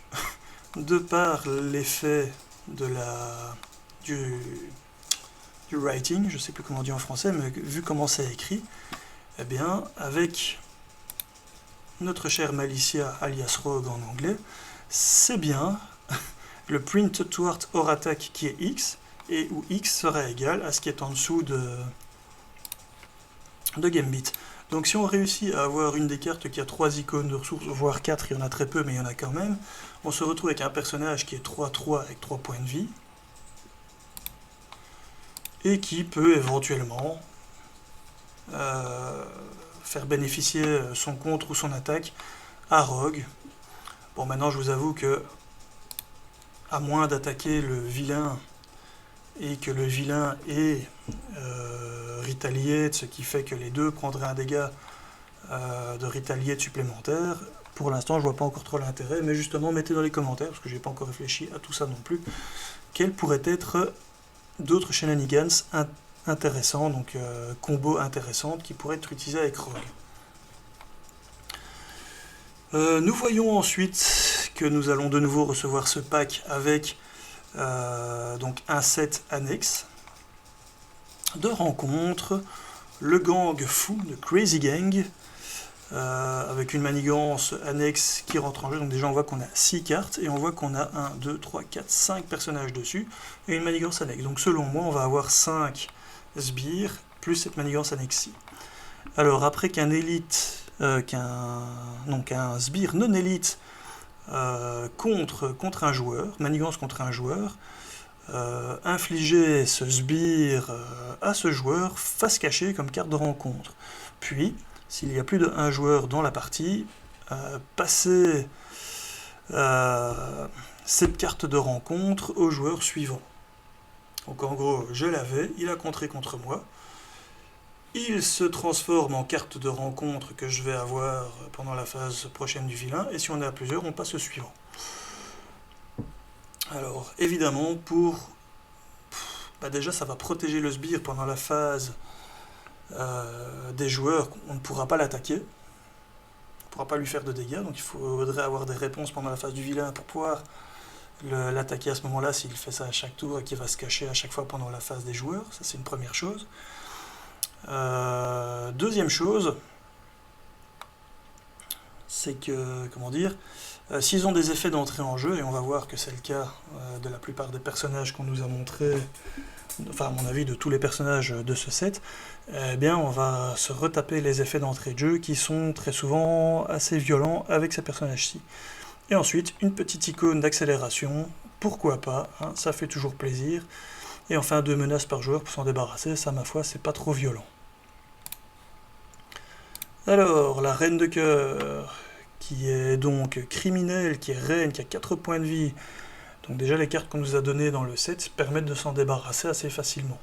de par l'effet du writing, je ne sais plus comment on dit en français, mais vu comment c'est écrit, eh bien, avec notre cher Malicia, alias Rogue en anglais, c'est bien le print thwart or attack qui est X, et où X sera égal à ce qui est en dessous de Gambit. Donc si on réussit à avoir une des cartes qui a 3 icônes de ressources, voire 4, il y en a très peu, mais il y en a quand même, on se retrouve avec un personnage qui est 3-3 avec 3 points de vie, et qui peut éventuellement faire bénéficier son contre ou son attaque à Rogue. Bon, maintenant je vous avoue que, à moins d'attaquer le vilain, et que le vilain est retaliate, ce qui fait que les deux prendraient un dégât de retaliate supplémentaire, pour l'instant je vois pas encore trop l'intérêt, mais justement mettez dans les commentaires, parce que j'ai pas encore réfléchi à tout ça non plus, quels pourraient être d'autres shenanigans intéressants, donc combos intéressantes qui pourraient être utilisés avec Rogue. Nous voyons ensuite que nous allons de nouveau recevoir ce pack avec donc un set annexe de rencontres, le gang fou de Crazy Gang, avec une manigance annexe qui rentre en jeu. Donc déjà on voit qu'on a 6 cartes et on voit qu'on a 1, 2, 3, 4, 5 personnages dessus et une manigance annexe. Donc selon moi on va avoir 5 sbires plus cette manigance annexe-ci. Alors après qu'un élite, qu'un sbire non élite contre un joueur, manigance contre un joueur, infliger ce sbire à ce joueur face cachée comme carte de rencontre. Puis, s'il y a plus d'un joueur dans la partie, passer cette carte de rencontre au joueur suivant. Donc en gros, je l'avais, il a contré contre moi. Il se transforme en carte de rencontre que je vais avoir pendant la phase prochaine du vilain, et si on est à plusieurs, on passe au suivant. Alors, évidemment, déjà, ça va protéger le sbire pendant la phase des joueurs. On ne pourra pas l'attaquer, on ne pourra pas lui faire de dégâts, donc il faudrait avoir des réponses pendant la phase du vilain pour pouvoir l'attaquer à ce moment-là, s'il fait ça à chaque tour et qu'il va se cacher à chaque fois pendant la phase des joueurs. Ça, c'est une première chose. Deuxième chose, c'est que, s'ils ont des effets d'entrée en jeu, et on va voir que c'est le cas de la plupart des personnages qu'on nous a montrés, enfin à mon avis de tous les personnages de ce set, eh bien on va se retaper les effets d'entrée de jeu qui sont très souvent assez violents avec ces personnages-ci. Et ensuite, une petite icône d'accélération, pourquoi pas, hein, ça fait toujours plaisir. Et enfin, 2 menaces par joueur pour s'en débarrasser, ça ma foi c'est pas trop violent. Alors, la reine de cœur, qui est donc criminelle, qui est reine, qui a 4 points de vie. Donc déjà les cartes qu'on nous a données dans le set permettent de s'en débarrasser assez facilement.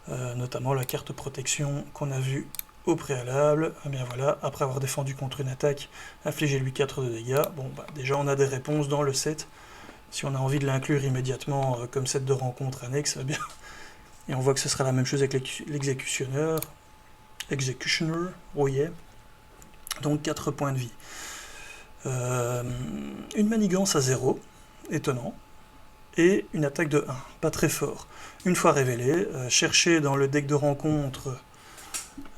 Notamment la carte protection qu'on a vue au préalable. Eh bien voilà, après avoir défendu contre une attaque, infligez-lui 4 de dégâts. Bon, déjà on a des réponses dans le set. Si on a envie de l'inclure immédiatement comme set de rencontre annexe, eh bien, et on voit que ce sera la même chose avec l'exécutionneur. Executioner, oh yeah. Donc 4 points de vie. Une manigance à 0, étonnant, et une attaque de 1, pas très fort. Une fois révélé, cherchez dans le deck de rencontre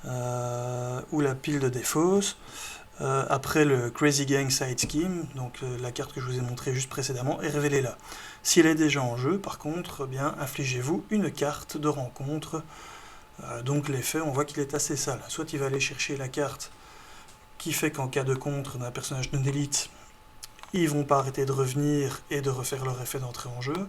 ou la pile de défausse, après le Crazy Gang Side Scheme, donc la carte que je vous ai montrée juste précédemment, et révélez-la. Si elle est déjà en jeu, par contre, eh bien, infligez-vous une carte de rencontre. Donc l'effet, on voit qu'il est assez sale. Soit il va aller chercher la carte qui fait qu'en cas de contre d'un personnage non élite, ils vont pas arrêter de revenir et de refaire leur effet d'entrée en jeu.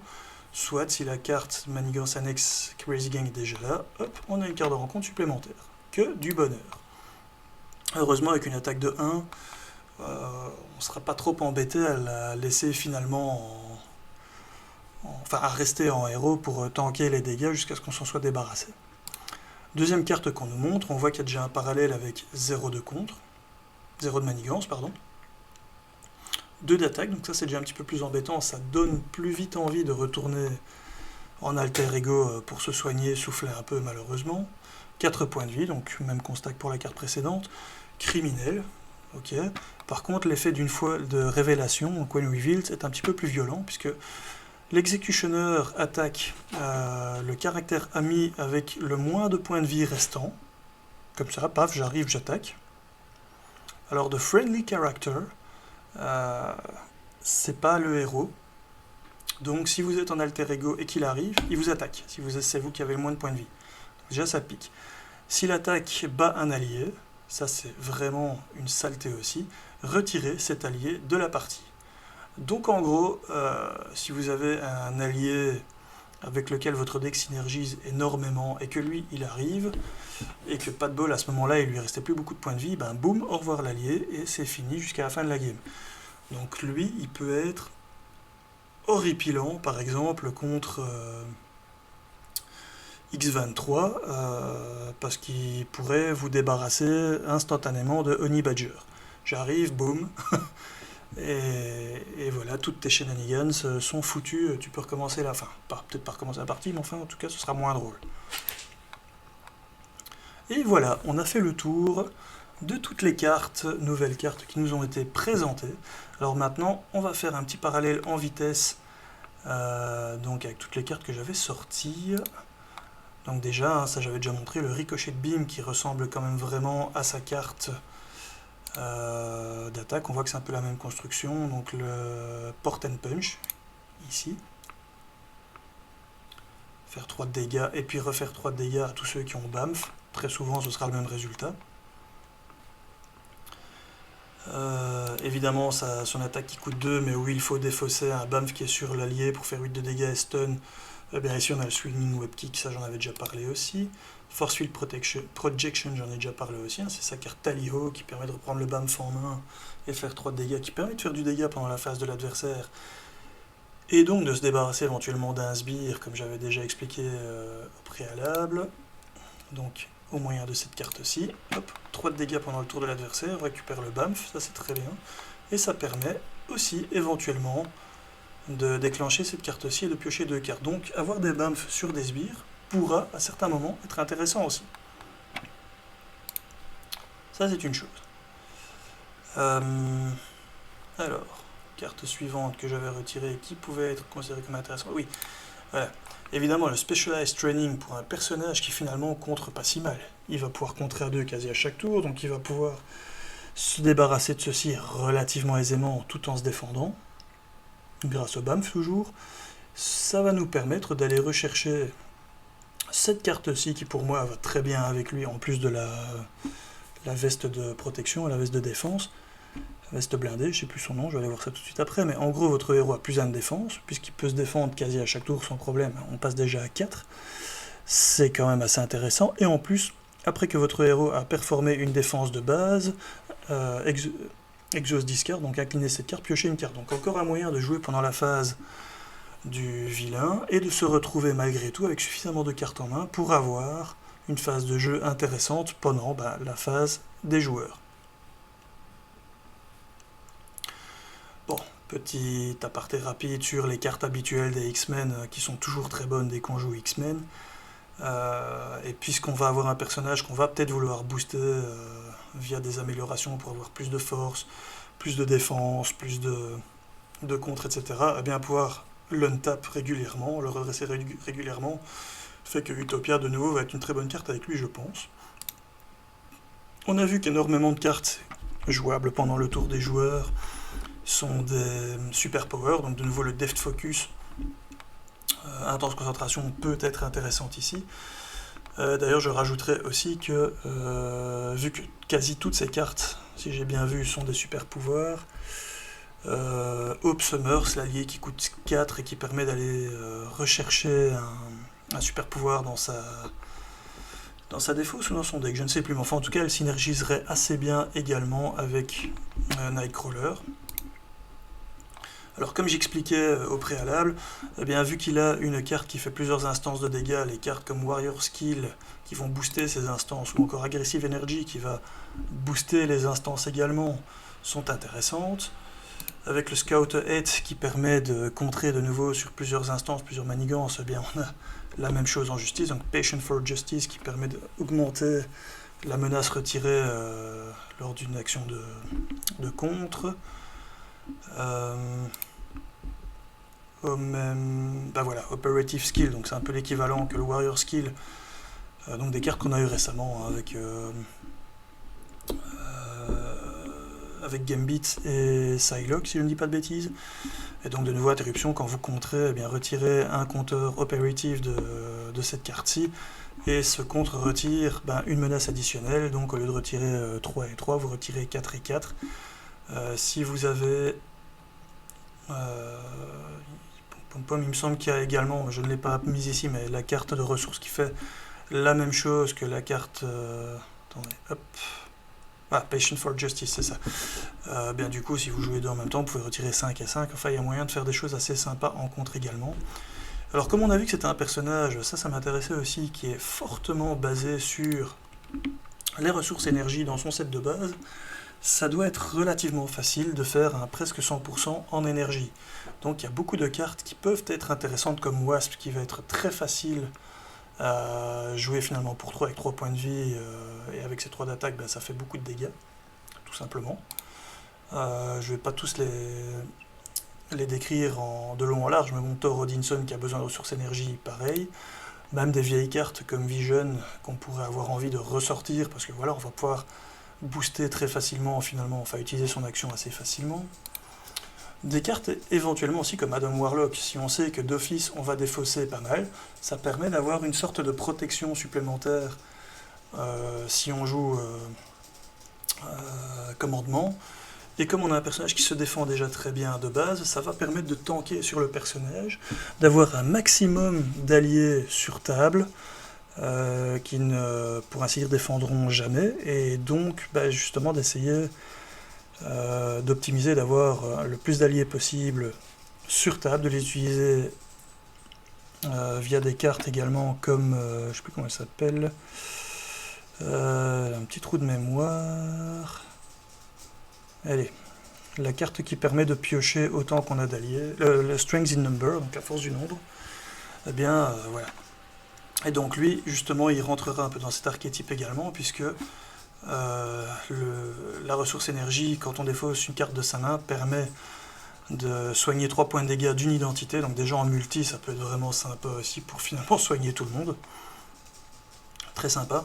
Soit si la carte manigance annexe Crazy Gang est déjà là, hop, on a une carte de rencontre supplémentaire. Que du bonheur. Heureusement, avec une attaque de 1, on ne sera pas trop embêté à la laisser finalement à rester en héros pour tanker les dégâts jusqu'à ce qu'on s'en soit débarrassé. Deuxième carte qu'on nous montre, on voit qu'il y a déjà un parallèle avec 0 de contre, 0 de manigance, pardon. 2 d'attaque, donc ça c'est déjà un petit peu plus embêtant, ça donne plus vite envie de retourner en alter ego pour se soigner, souffler un peu malheureusement. 4 points de vie, donc même constat que pour la carte précédente. Criminel, ok. Par contre l'effet d'une fois de révélation, donc when revealed, est un petit peu plus violent, puisque l'exécutionneur attaque le caractère ami avec le moins de points de vie restant. Comme ça, paf, j'arrive, j'attaque. Alors, de friendly character, c'est pas le héros. Donc, si vous êtes en alter ego et qu'il arrive, il vous attaque. Si c'est vous qui avez le moins de points de vie. Donc, déjà, ça pique. Si l'attaque bat un allié, ça c'est vraiment une saleté aussi, retirez cet allié de la partie. Donc en gros, si vous avez un allié avec lequel votre deck synergise énormément et que lui il arrive et que pas de bol à ce moment-là il lui restait plus beaucoup de points de vie, ben boum, au revoir l'allié et c'est fini jusqu'à la fin de la game. Donc lui il peut être horripilant par exemple contre X23 parce qu'il pourrait vous débarrasser instantanément de Honey Badger. J'arrive, boum. Et voilà, toutes tes shenanigans sont foutues, tu peux recommencer la fin. Peut-être pas recommencer la partie, mais enfin, en tout cas, ce sera moins drôle. Et voilà, on a fait le tour de toutes les cartes, nouvelles cartes qui nous ont été présentées. Alors maintenant, on va faire un petit parallèle en vitesse, donc avec toutes les cartes que j'avais sorties. Donc déjà, ça j'avais déjà montré, le Ricochet de Beam qui ressemble quand même vraiment à sa carte d'attaque. On voit que c'est un peu la même construction, donc le port and punch, ici. Faire 3 de dégâts et puis refaire 3 de dégâts à tous ceux qui ont BAMF. Très souvent ce sera le même résultat. Évidemment son attaque qui coûte 2, mais où il faut défausser un BAMF qui est sur l'allié pour faire 8 de dégâts et stun. Eh bien ici on a le swinging web kick, ça j'en avais déjà parlé aussi. Force field projection, j'en ai déjà parlé aussi, hein. C'est sa carte Tally-Ho qui permet de reprendre le BAMF en main et faire 3 de dégâts, qui permet de faire du dégât pendant la phase de l'adversaire. Et donc de se débarrasser éventuellement d'un sbire, comme j'avais déjà expliqué au préalable. Donc au moyen de cette carte-ci, hop, 3 de dégâts pendant le tour de l'adversaire, on récupère le BAMF, ça c'est très bien. Et ça permet aussi éventuellement de déclencher cette carte-ci et de piocher 2 cartes. Donc avoir des BAMF sur des sbires pourra à certains moments être intéressant aussi. Ça c'est une chose. Alors, carte suivante que j'avais retirée, qui pouvait être considérée comme intéressante. Oui, voilà. Évidemment, le Specialized Training pour un personnage qui finalement contre pas si mal. Il va pouvoir contrer à 2 quasi à chaque tour, donc il va pouvoir se débarrasser de ceci relativement aisément tout en se défendant, grâce au BAMF toujours. Ça va nous permettre d'aller rechercher cette carte-ci qui pour moi va très bien avec lui, en plus de la veste de protection et la veste de défense. Veste blindée, je sais plus son nom, je vais aller voir ça tout de suite après, mais en gros votre héros a plus 1 de défense, puisqu'il peut se défendre quasi à chaque tour sans problème, on passe déjà à 4, c'est quand même assez intéressant, et en plus, après que votre héros a performé une défense de base, exhaust discard, donc incliner cette carte, piocher une carte, donc encore un moyen de jouer pendant la phase du vilain, et de se retrouver malgré tout avec suffisamment de cartes en main pour avoir une phase de jeu intéressante pendant la phase des joueurs. Bon, petit aparté rapide sur les cartes habituelles des X-Men qui sont toujours très bonnes dès qu'on joue X-Men. Et puisqu'on va avoir un personnage qu'on va peut-être vouloir booster via des améliorations pour avoir plus de force, plus de défense, plus de contre, etc., et bien pouvoir l'untap régulièrement, le redresser régulièrement, fait que Utopia de nouveau va être une très bonne carte avec lui, je pense. On a vu qu'énormément de cartes jouables pendant le tour des joueurs sont des super power, donc de nouveau le deft focus, intense concentration peut être intéressante ici. D'ailleurs je rajouterais aussi que vu que quasi toutes ces cartes, si j'ai bien vu, sont des super pouvoirs, Hope Summers, l'allié qui coûte 4 et qui permet d'aller rechercher un super pouvoir dans sa défausse ou dans son deck, je ne sais plus, mais enfin en tout cas elle synergiserait assez bien également avec Nightcrawler. Alors comme j'expliquais au préalable, eh bien, vu qu'il a une carte qui fait plusieurs instances de dégâts, les cartes comme Warrior Skill qui vont booster ces instances, ou encore Aggressive Energy qui va booster les instances également, sont intéressantes. Avec le Scout Head qui permet de contrer de nouveau sur plusieurs instances, plusieurs manigances, eh bien, on a la même chose en justice, donc Patient for Justice qui permet d'augmenter la menace retirée lors d'une action de contre. Voilà, Operative Skill, donc c'est un peu l'équivalent que le Warrior Skill, donc des cartes qu'on a eu récemment hein, avec Gambit et Psylocke, si je ne dis pas de bêtises. Et donc de nouveau interruption, quand vous contrez, eh bien, retirez un compteur operative de cette carte-ci, et ce contre retire une menace additionnelle, donc au lieu de retirer 3 et 3, vous retirez 4 et 4. Si vous avez... il me semble qu'il y a également, je ne l'ai pas mise ici, mais la carte de ressources qui fait la même chose que la carte... attendez, hop... Ah, Patient for Justice, c'est ça. Bien du coup, si vous jouez deux en même temps, vous pouvez retirer 5 et 5. Enfin, il y a moyen de faire des choses assez sympas en contre également. Alors, comme on a vu que c'était un personnage, ça m'intéressait aussi, qui est fortement basé sur les ressources énergie dans son set de base, ça doit être relativement facile de faire un presque 100% en énergie. Donc, il y a beaucoup de cartes qui peuvent être intéressantes, comme Wasp, qui va être très facile à jouer finalement pour 3 avec 3 points de vie, et avec ces 3 d'attaque, ça fait beaucoup de dégâts, tout simplement. Je vais pas tous les décrire de long en large, mais mon Thor Odinson qui a besoin de ressources énergie, pareil. Même des vieilles cartes comme Vision qu'on pourrait avoir envie de ressortir, parce que voilà, on va pouvoir booster très facilement, finalement, enfin utiliser son action assez facilement. Des cartes éventuellement aussi comme Adam Warlock, si on sait que d'office on va défausser pas mal, ça permet d'avoir une sorte de protection supplémentaire si on joue commandement. Et comme on a un personnage qui se défend déjà très bien de base, ça va permettre de tanker sur le personnage, d'avoir un maximum d'alliés sur table, qui ne, pour ainsi dire, défendront jamais, et donc justement d'essayer d'optimiser, d'avoir le plus d'alliés possible sur table, de les utiliser via des cartes également comme, je sais plus comment elle s'appelle, un petit trou de mémoire. Allez, la carte qui permet de piocher autant qu'on a d'alliés, le Strength in Number, donc la force du nombre, eh bien voilà. Et donc lui, justement, il rentrera un peu dans cet archétype également, puisque la ressource énergie, quand on défausse une carte de sa main, permet de soigner 3 points de dégâts d'une identité, donc déjà en multi, ça peut être vraiment sympa aussi pour finalement soigner tout le monde. Très sympa.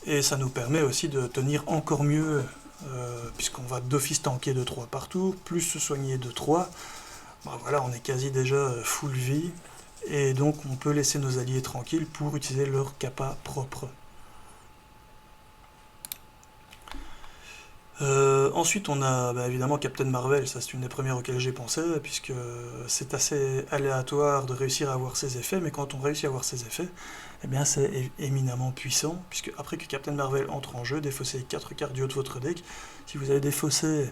Et ça nous permet aussi de tenir encore mieux, puisqu'on va d'office tanker de 3 partout, plus se soigner de 3. Voilà, on est quasi déjà full vie, et donc on peut laisser nos alliés tranquilles pour utiliser leur capa propre. Ensuite on a évidemment Captain Marvel, ça c'est une des premières auxquelles j'ai pensé, puisque c'est assez aléatoire de réussir à avoir ses effets, mais quand on réussit à avoir ses effets, eh bien c'est éminemment puissant, puisque après que Captain Marvel entre en jeu, défaussez 4 cartes du haut de votre deck. Si vous avez défaussé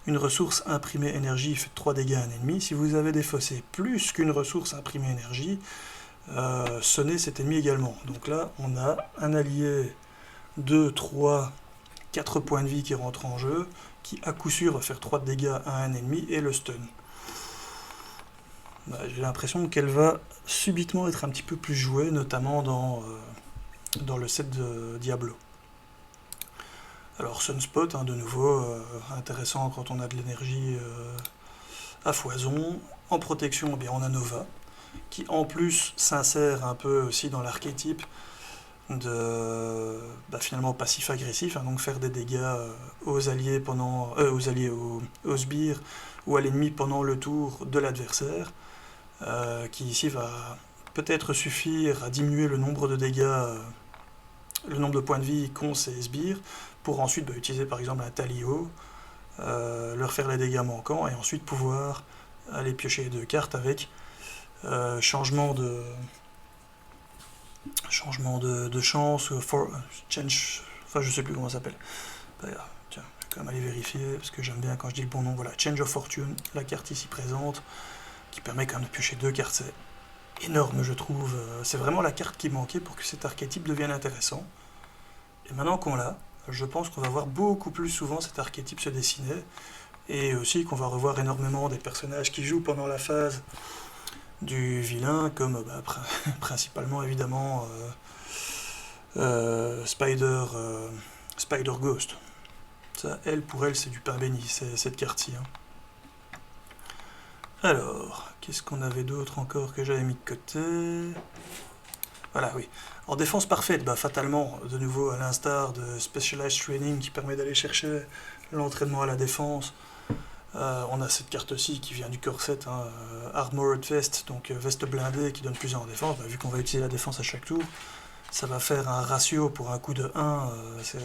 une ressource imprimée énergie, faites 3 dégâts à un ennemi. Si vous avez défaussé plus qu'une ressource imprimée énergie, sonnez cet ennemi également. Donc là on a un allié 2, 3, 4 points de vie qui rentrent en jeu, qui à coup sûr va faire 3 de dégâts à un ennemi et le stun. J'ai l'impression qu'elle va subitement être un petit peu plus jouée, notamment dans le set de Diablo. Alors Sunspot, de nouveau, intéressant quand on a de l'énergie à foison. En protection, on a Nova, qui en plus s'insère un peu aussi dans l'archétype de finalement passif-agressif, donc faire des dégâts aux alliés pendant aux sbires ou à l'ennemi pendant le tour de l'adversaire, qui ici va peut-être suffire à diminuer le nombre de dégâts, le nombre de points de vie qu'ont ces sbires, pour ensuite utiliser par exemple un Talio, leur faire les dégâts manquants, et ensuite pouvoir aller piocher les 2 cartes avec changement de chance, change, enfin je sais plus comment ça s'appelle. Tiens, je vais quand même aller vérifier, parce que j'aime bien quand je dis le bon nom. Voilà, Change of Fortune, la carte ici présente, qui permet quand même de piocher 2 cartes. C'est énorme, je trouve. C'est vraiment la carte qui manquait pour que cet archétype devienne intéressant. Et maintenant qu'on l'a, je pense qu'on va voir beaucoup plus souvent cet archétype se dessiner, et aussi qu'on va revoir énormément des personnages qui jouent pendant la phase du vilain, comme principalement évidemment Spider Ghost. Ça, pour elle, c'est du pain béni, cette carte-ci. Alors, qu'est-ce qu'on avait d'autre encore que j'avais mis de côté? Voilà, oui. En défense parfaite, fatalement, de nouveau, à l'instar de Specialized Training qui permet d'aller chercher l'entraînement à la défense, on a cette carte-ci qui vient du corset, Armored Vest, donc veste blindée qui donne plus en défense. Vu qu'on va utiliser la défense à chaque tour, ça va faire un ratio pour un coup de 1, c'est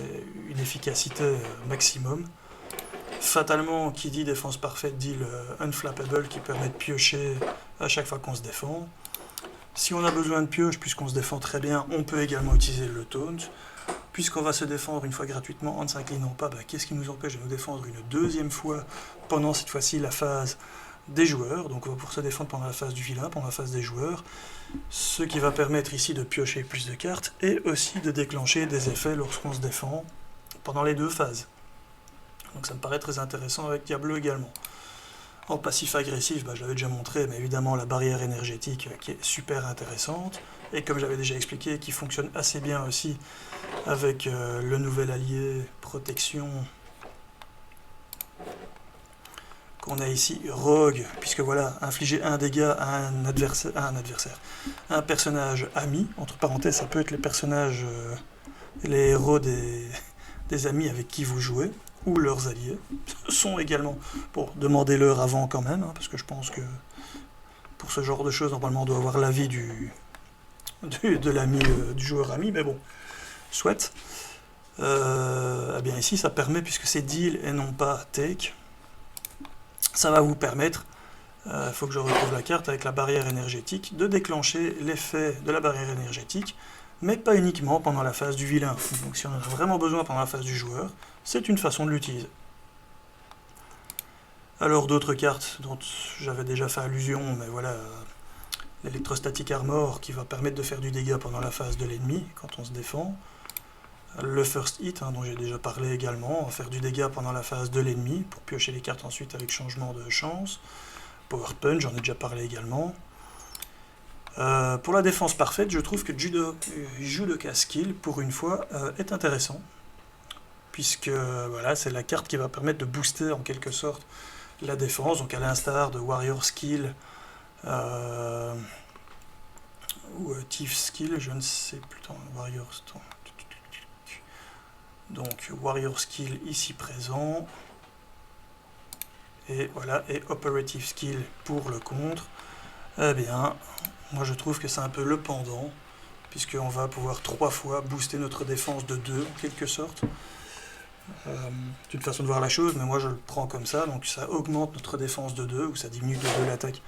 une efficacité maximum. Fatalement, qui dit défense parfaite dit le Unflappable qui permet de piocher à chaque fois qu'on se défend. Si on a besoin de pioche, puisqu'on se défend très bien, on peut également utiliser le Taunt. Puisqu'on va se défendre une fois gratuitement en ne s'inclinant pas, qu'est-ce qui nous empêche de nous défendre une deuxième fois pendant cette fois-ci la phase des joueurs? Donc on va pouvoir se défendre pendant la phase du vilain, pendant la phase des joueurs, ce qui va permettre ici de piocher plus de cartes et aussi de déclencher des effets lorsqu'on se défend pendant les 2 phases. Donc ça me paraît très intéressant avec Diablo également. En passif agressif, je l'avais déjà montré, mais évidemment la barrière énergétique qui est super intéressante, et comme j'avais déjà expliqué, qui fonctionne assez bien aussi avec le nouvel allié protection qu'on a ici, Rogue, puisque voilà, infliger 1 dégât à un adversaire, un personnage ami, entre parenthèses, ça peut être les personnages, les héros des des amis avec qui vous jouez, ou leurs alliés, sont également... Bon, demandez-leur avant quand même, hein, parce que je pense que pour ce genre de choses, normalement, on doit avoir l'avis de l'ami, du joueur ami, mais bon, soit. Eh bien ici, ça permet, puisque c'est deal et non pas take, ça va vous permettre, il faut que je retrouve la carte avec la barrière énergétique, de déclencher l'effet de la barrière énergétique, mais pas uniquement pendant la phase du vilain. Donc si on en a vraiment besoin pendant la phase du joueur, c'est une façon de l'utiliser. Alors d'autres cartes dont j'avais déjà fait allusion, mais voilà, l'électrostatic armor qui va permettre de faire du dégât pendant la phase de l'ennemi quand on se défend. Le first hit, hein, dont j'ai déjà parlé également, faire du dégât pendant la phase de l'ennemi pour piocher les cartes ensuite avec changement de chance. Power punch, j'en ai déjà parlé également. Pour la défense parfaite, je trouve que Judoka Skill, pour une fois, est intéressant. Puisque voilà, c'est la carte qui va permettre de booster en quelque sorte la défense, donc à l'instar de Warrior Skill ou Thief Skill, je ne sais plus, Warrior Skill. Donc Warrior Skill ici présent, et voilà, et Operative Skill pour le contre. Eh bien, moi je trouve que c'est un peu le pendant, puisqu'on va pouvoir 3 fois booster notre défense de 2 en quelque sorte. C'est une façon de voir la chose, mais moi je le prends comme ça, donc ça augmente notre défense de 2, ou ça diminue de 2 l'attaque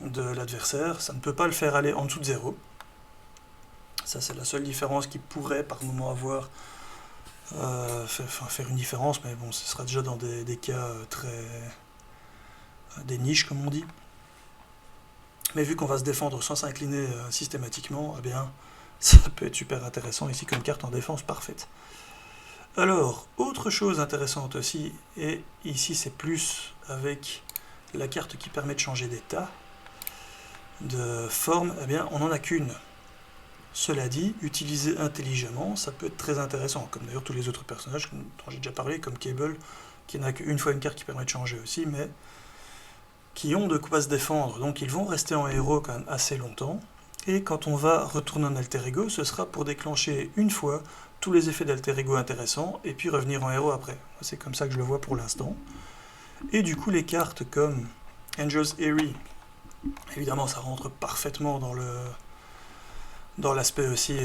de l'adversaire. Ça ne peut pas le faire aller en dessous de 0. Ça c'est la seule différence qui pourrait par moment avoir faire une différence, mais bon, ce sera déjà dans des cas très... des niches comme on dit. Mais vu qu'on va se défendre sans s'incliner systématiquement, eh bien, ça peut être super intéressant ici comme carte en défense parfaite. Alors, autre chose intéressante aussi, et ici c'est plus avec la carte qui permet de changer d'état, de forme, eh bien, on n'en a qu'une. Cela dit, utiliser intelligemment, ça peut être très intéressant, comme d'ailleurs tous les autres personnages dont j'ai déjà parlé, comme Cable, qui n'a qu'une fois une carte qui permet de changer aussi, mais qui ont de quoi se défendre, donc ils vont rester en héros quand même assez longtemps, et quand on va retourner en alter ego, ce sera pour déclencher une fois tous les effets d'alter ego intéressants, et puis revenir en héros après. C'est comme ça que je le vois pour l'instant. Et du coup, les cartes comme Angel's Eyrie, évidemment ça rentre parfaitement dans l'aspect aussi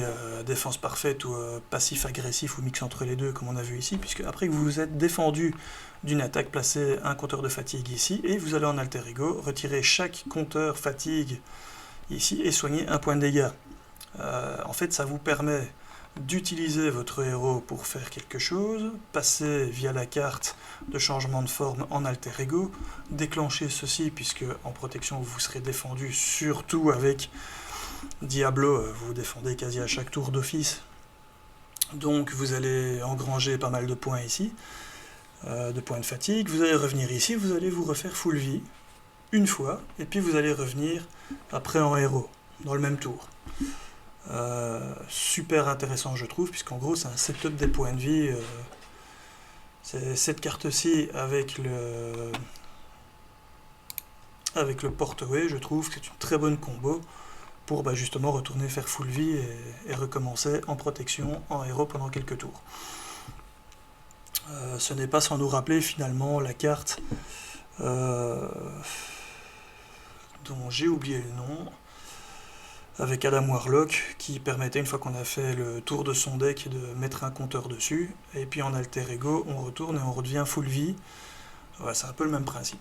défense parfaite ou passif agressif ou mix entre les deux comme on a vu ici, puisque après que vous vous êtes défendu d'une attaque, placez un compteur de fatigue ici et vous allez en alter ego, retirer chaque compteur fatigue ici et soigner un point de dégâts. En fait ça vous permet d'utiliser votre héros pour faire quelque chose, passer via la carte de changement de forme en alter ego, déclencher ceci puisque en protection vous serez défendu surtout avec Diablo, vous vous défendez quasi à chaque tour d'office, donc vous allez engranger pas mal de points ici, de points de fatigue, vous allez revenir ici, vous allez vous refaire full vie, une fois, et puis vous allez revenir après en héros, dans le même tour. Super intéressant je trouve, puisqu'en gros c'est un setup des points de vie, c'est cette carte-ci avec le portaway, je trouve que c'est une très bonne combo, pour justement retourner faire full vie et recommencer en protection, en héros pendant quelques tours. Ce n'est pas sans nous rappeler finalement la carte dont j'ai oublié le nom, avec Adam Warlock, qui permettait, une fois qu'on a fait le tour de son deck, de mettre un compteur dessus, et puis en alter ego, on retourne et on redevient full vie. Voilà, c'est un peu le même principe.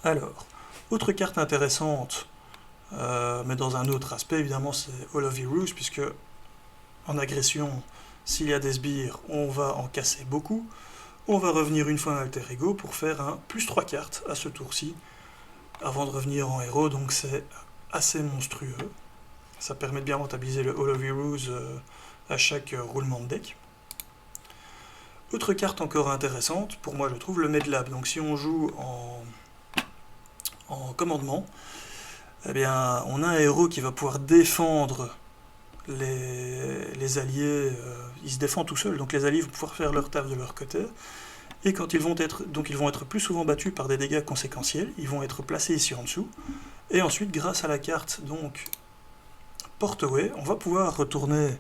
Alors, autre carte intéressante, mais dans un autre aspect, évidemment, c'est All of Heroes, puisque en agression, s'il y a des sbires, on va en casser beaucoup. On va revenir une fois en alter ego pour faire un plus 3 cartes à ce tour-ci, avant de revenir en héros, donc c'est assez monstrueux. Ça permet de bien rentabiliser le All of Heroes à chaque roulement de deck. Autre carte encore intéressante, pour moi je trouve, le Medlab. Donc si on joue en commandement, eh bien, on a un héros qui va pouvoir défendre les alliés, il se défend tout seul, donc les alliés vont pouvoir faire leur taf de leur côté, et quand ils vont être plus souvent battus par des dégâts conséquentiels, ils vont être placés ici en dessous, et ensuite grâce à la carte donc Portaway, on va pouvoir retourner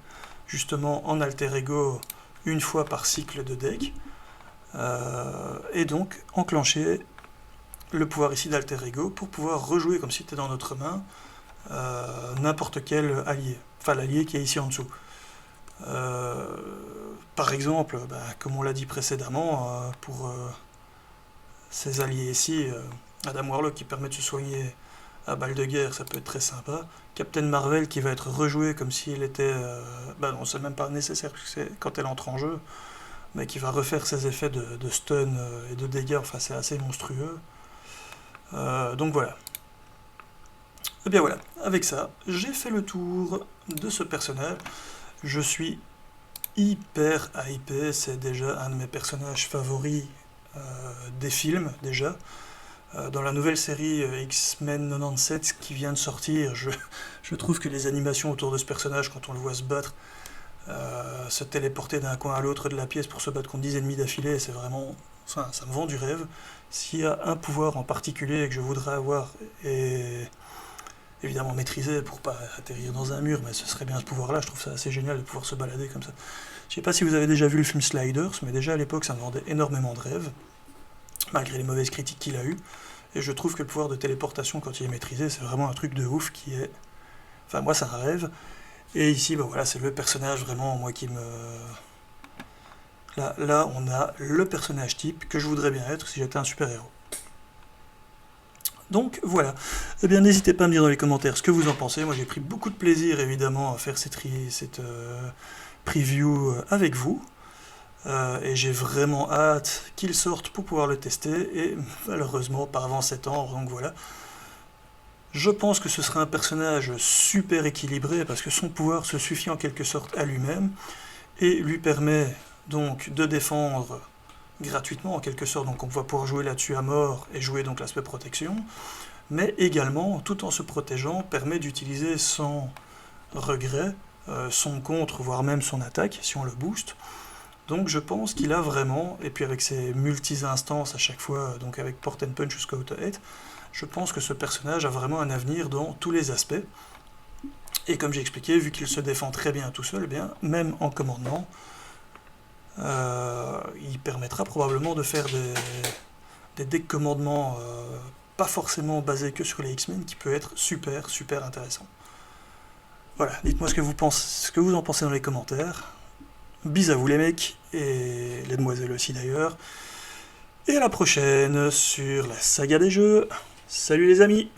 justement en alter ego une fois par cycle de deck, et donc enclencher le pouvoir ici d'alter ego pour pouvoir rejouer comme si c'était dans notre main n'importe quel allié, enfin l'allié qui est ici en dessous. Par exemple, comme on l'a dit précédemment, pour ces alliés ici, Adam Warlock qui permet de se soigner à balle de guerre, ça peut être très sympa. Captain Marvel qui va être rejoué comme s'il était... non, c'est même pas nécessaire quand elle entre en jeu, mais qui va refaire ses effets de stun et de dégâts, enfin c'est assez monstrueux. Donc voilà. Et bien voilà, avec ça, j'ai fait le tour de ce personnage. Je suis hyper hypé, c'est déjà un de mes personnages favoris des films, déjà. Dans la nouvelle série X-Men 97 qui vient de sortir, je trouve que les animations autour de ce personnage, quand on le voit se battre, se téléporter d'un coin à l'autre de la pièce pour se battre contre 10 ennemis d'affilée, c'est vraiment... ça me vend du rêve. S'il y a un pouvoir en particulier que je voudrais avoir, et évidemment maîtriser pour pas atterrir dans un mur, mais ce serait bien ce pouvoir-là, je trouve ça assez génial de pouvoir se balader comme ça. Je sais pas si vous avez déjà vu le film Sliders, mais déjà à l'époque ça me vendait énormément de rêves, malgré les mauvaises critiques qu'il a eues. Et je trouve que le pouvoir de téléportation, quand il est maîtrisé, c'est vraiment un truc de ouf qui est... Enfin, moi, c'est un rêve. Et ici, voilà, c'est le personnage vraiment, moi, qui me... Là, on a le personnage type que je voudrais bien être si j'étais un super-héros. Donc, voilà. Eh bien, n'hésitez pas à me dire dans les commentaires ce que vous en pensez. Moi, j'ai pris beaucoup de plaisir, évidemment, à faire cette preview avec vous. Et j'ai vraiment hâte qu'il sorte pour pouvoir le tester, et malheureusement pas avant septembre, donc voilà. Je pense que ce sera un personnage super équilibré, parce que son pouvoir se suffit en quelque sorte à lui-même, et lui permet donc de défendre gratuitement en quelque sorte, donc on va pouvoir jouer là-dessus à mort, et jouer donc l'aspect protection, mais également, tout en se protégeant, permet d'utiliser sans regret son contre, voire même son attaque, si on le booste. Donc je pense qu'il a vraiment, et puis avec ses multi-instances à chaque fois, donc avec Port and Punch jusqu'à Auto-Hit, je pense que ce personnage a vraiment un avenir dans tous les aspects. Et comme j'ai expliqué, vu qu'il se défend très bien tout seul, eh bien, même en commandement, il permettra probablement de faire des decks commandements pas forcément basés que sur les X-Men, qui peut être super, super intéressant. Voilà, dites-moi ce que vous en pensez dans les commentaires. Bis à vous les mecs, et les demoiselles aussi d'ailleurs. Et à la prochaine sur la saga des jeux. Salut les amis!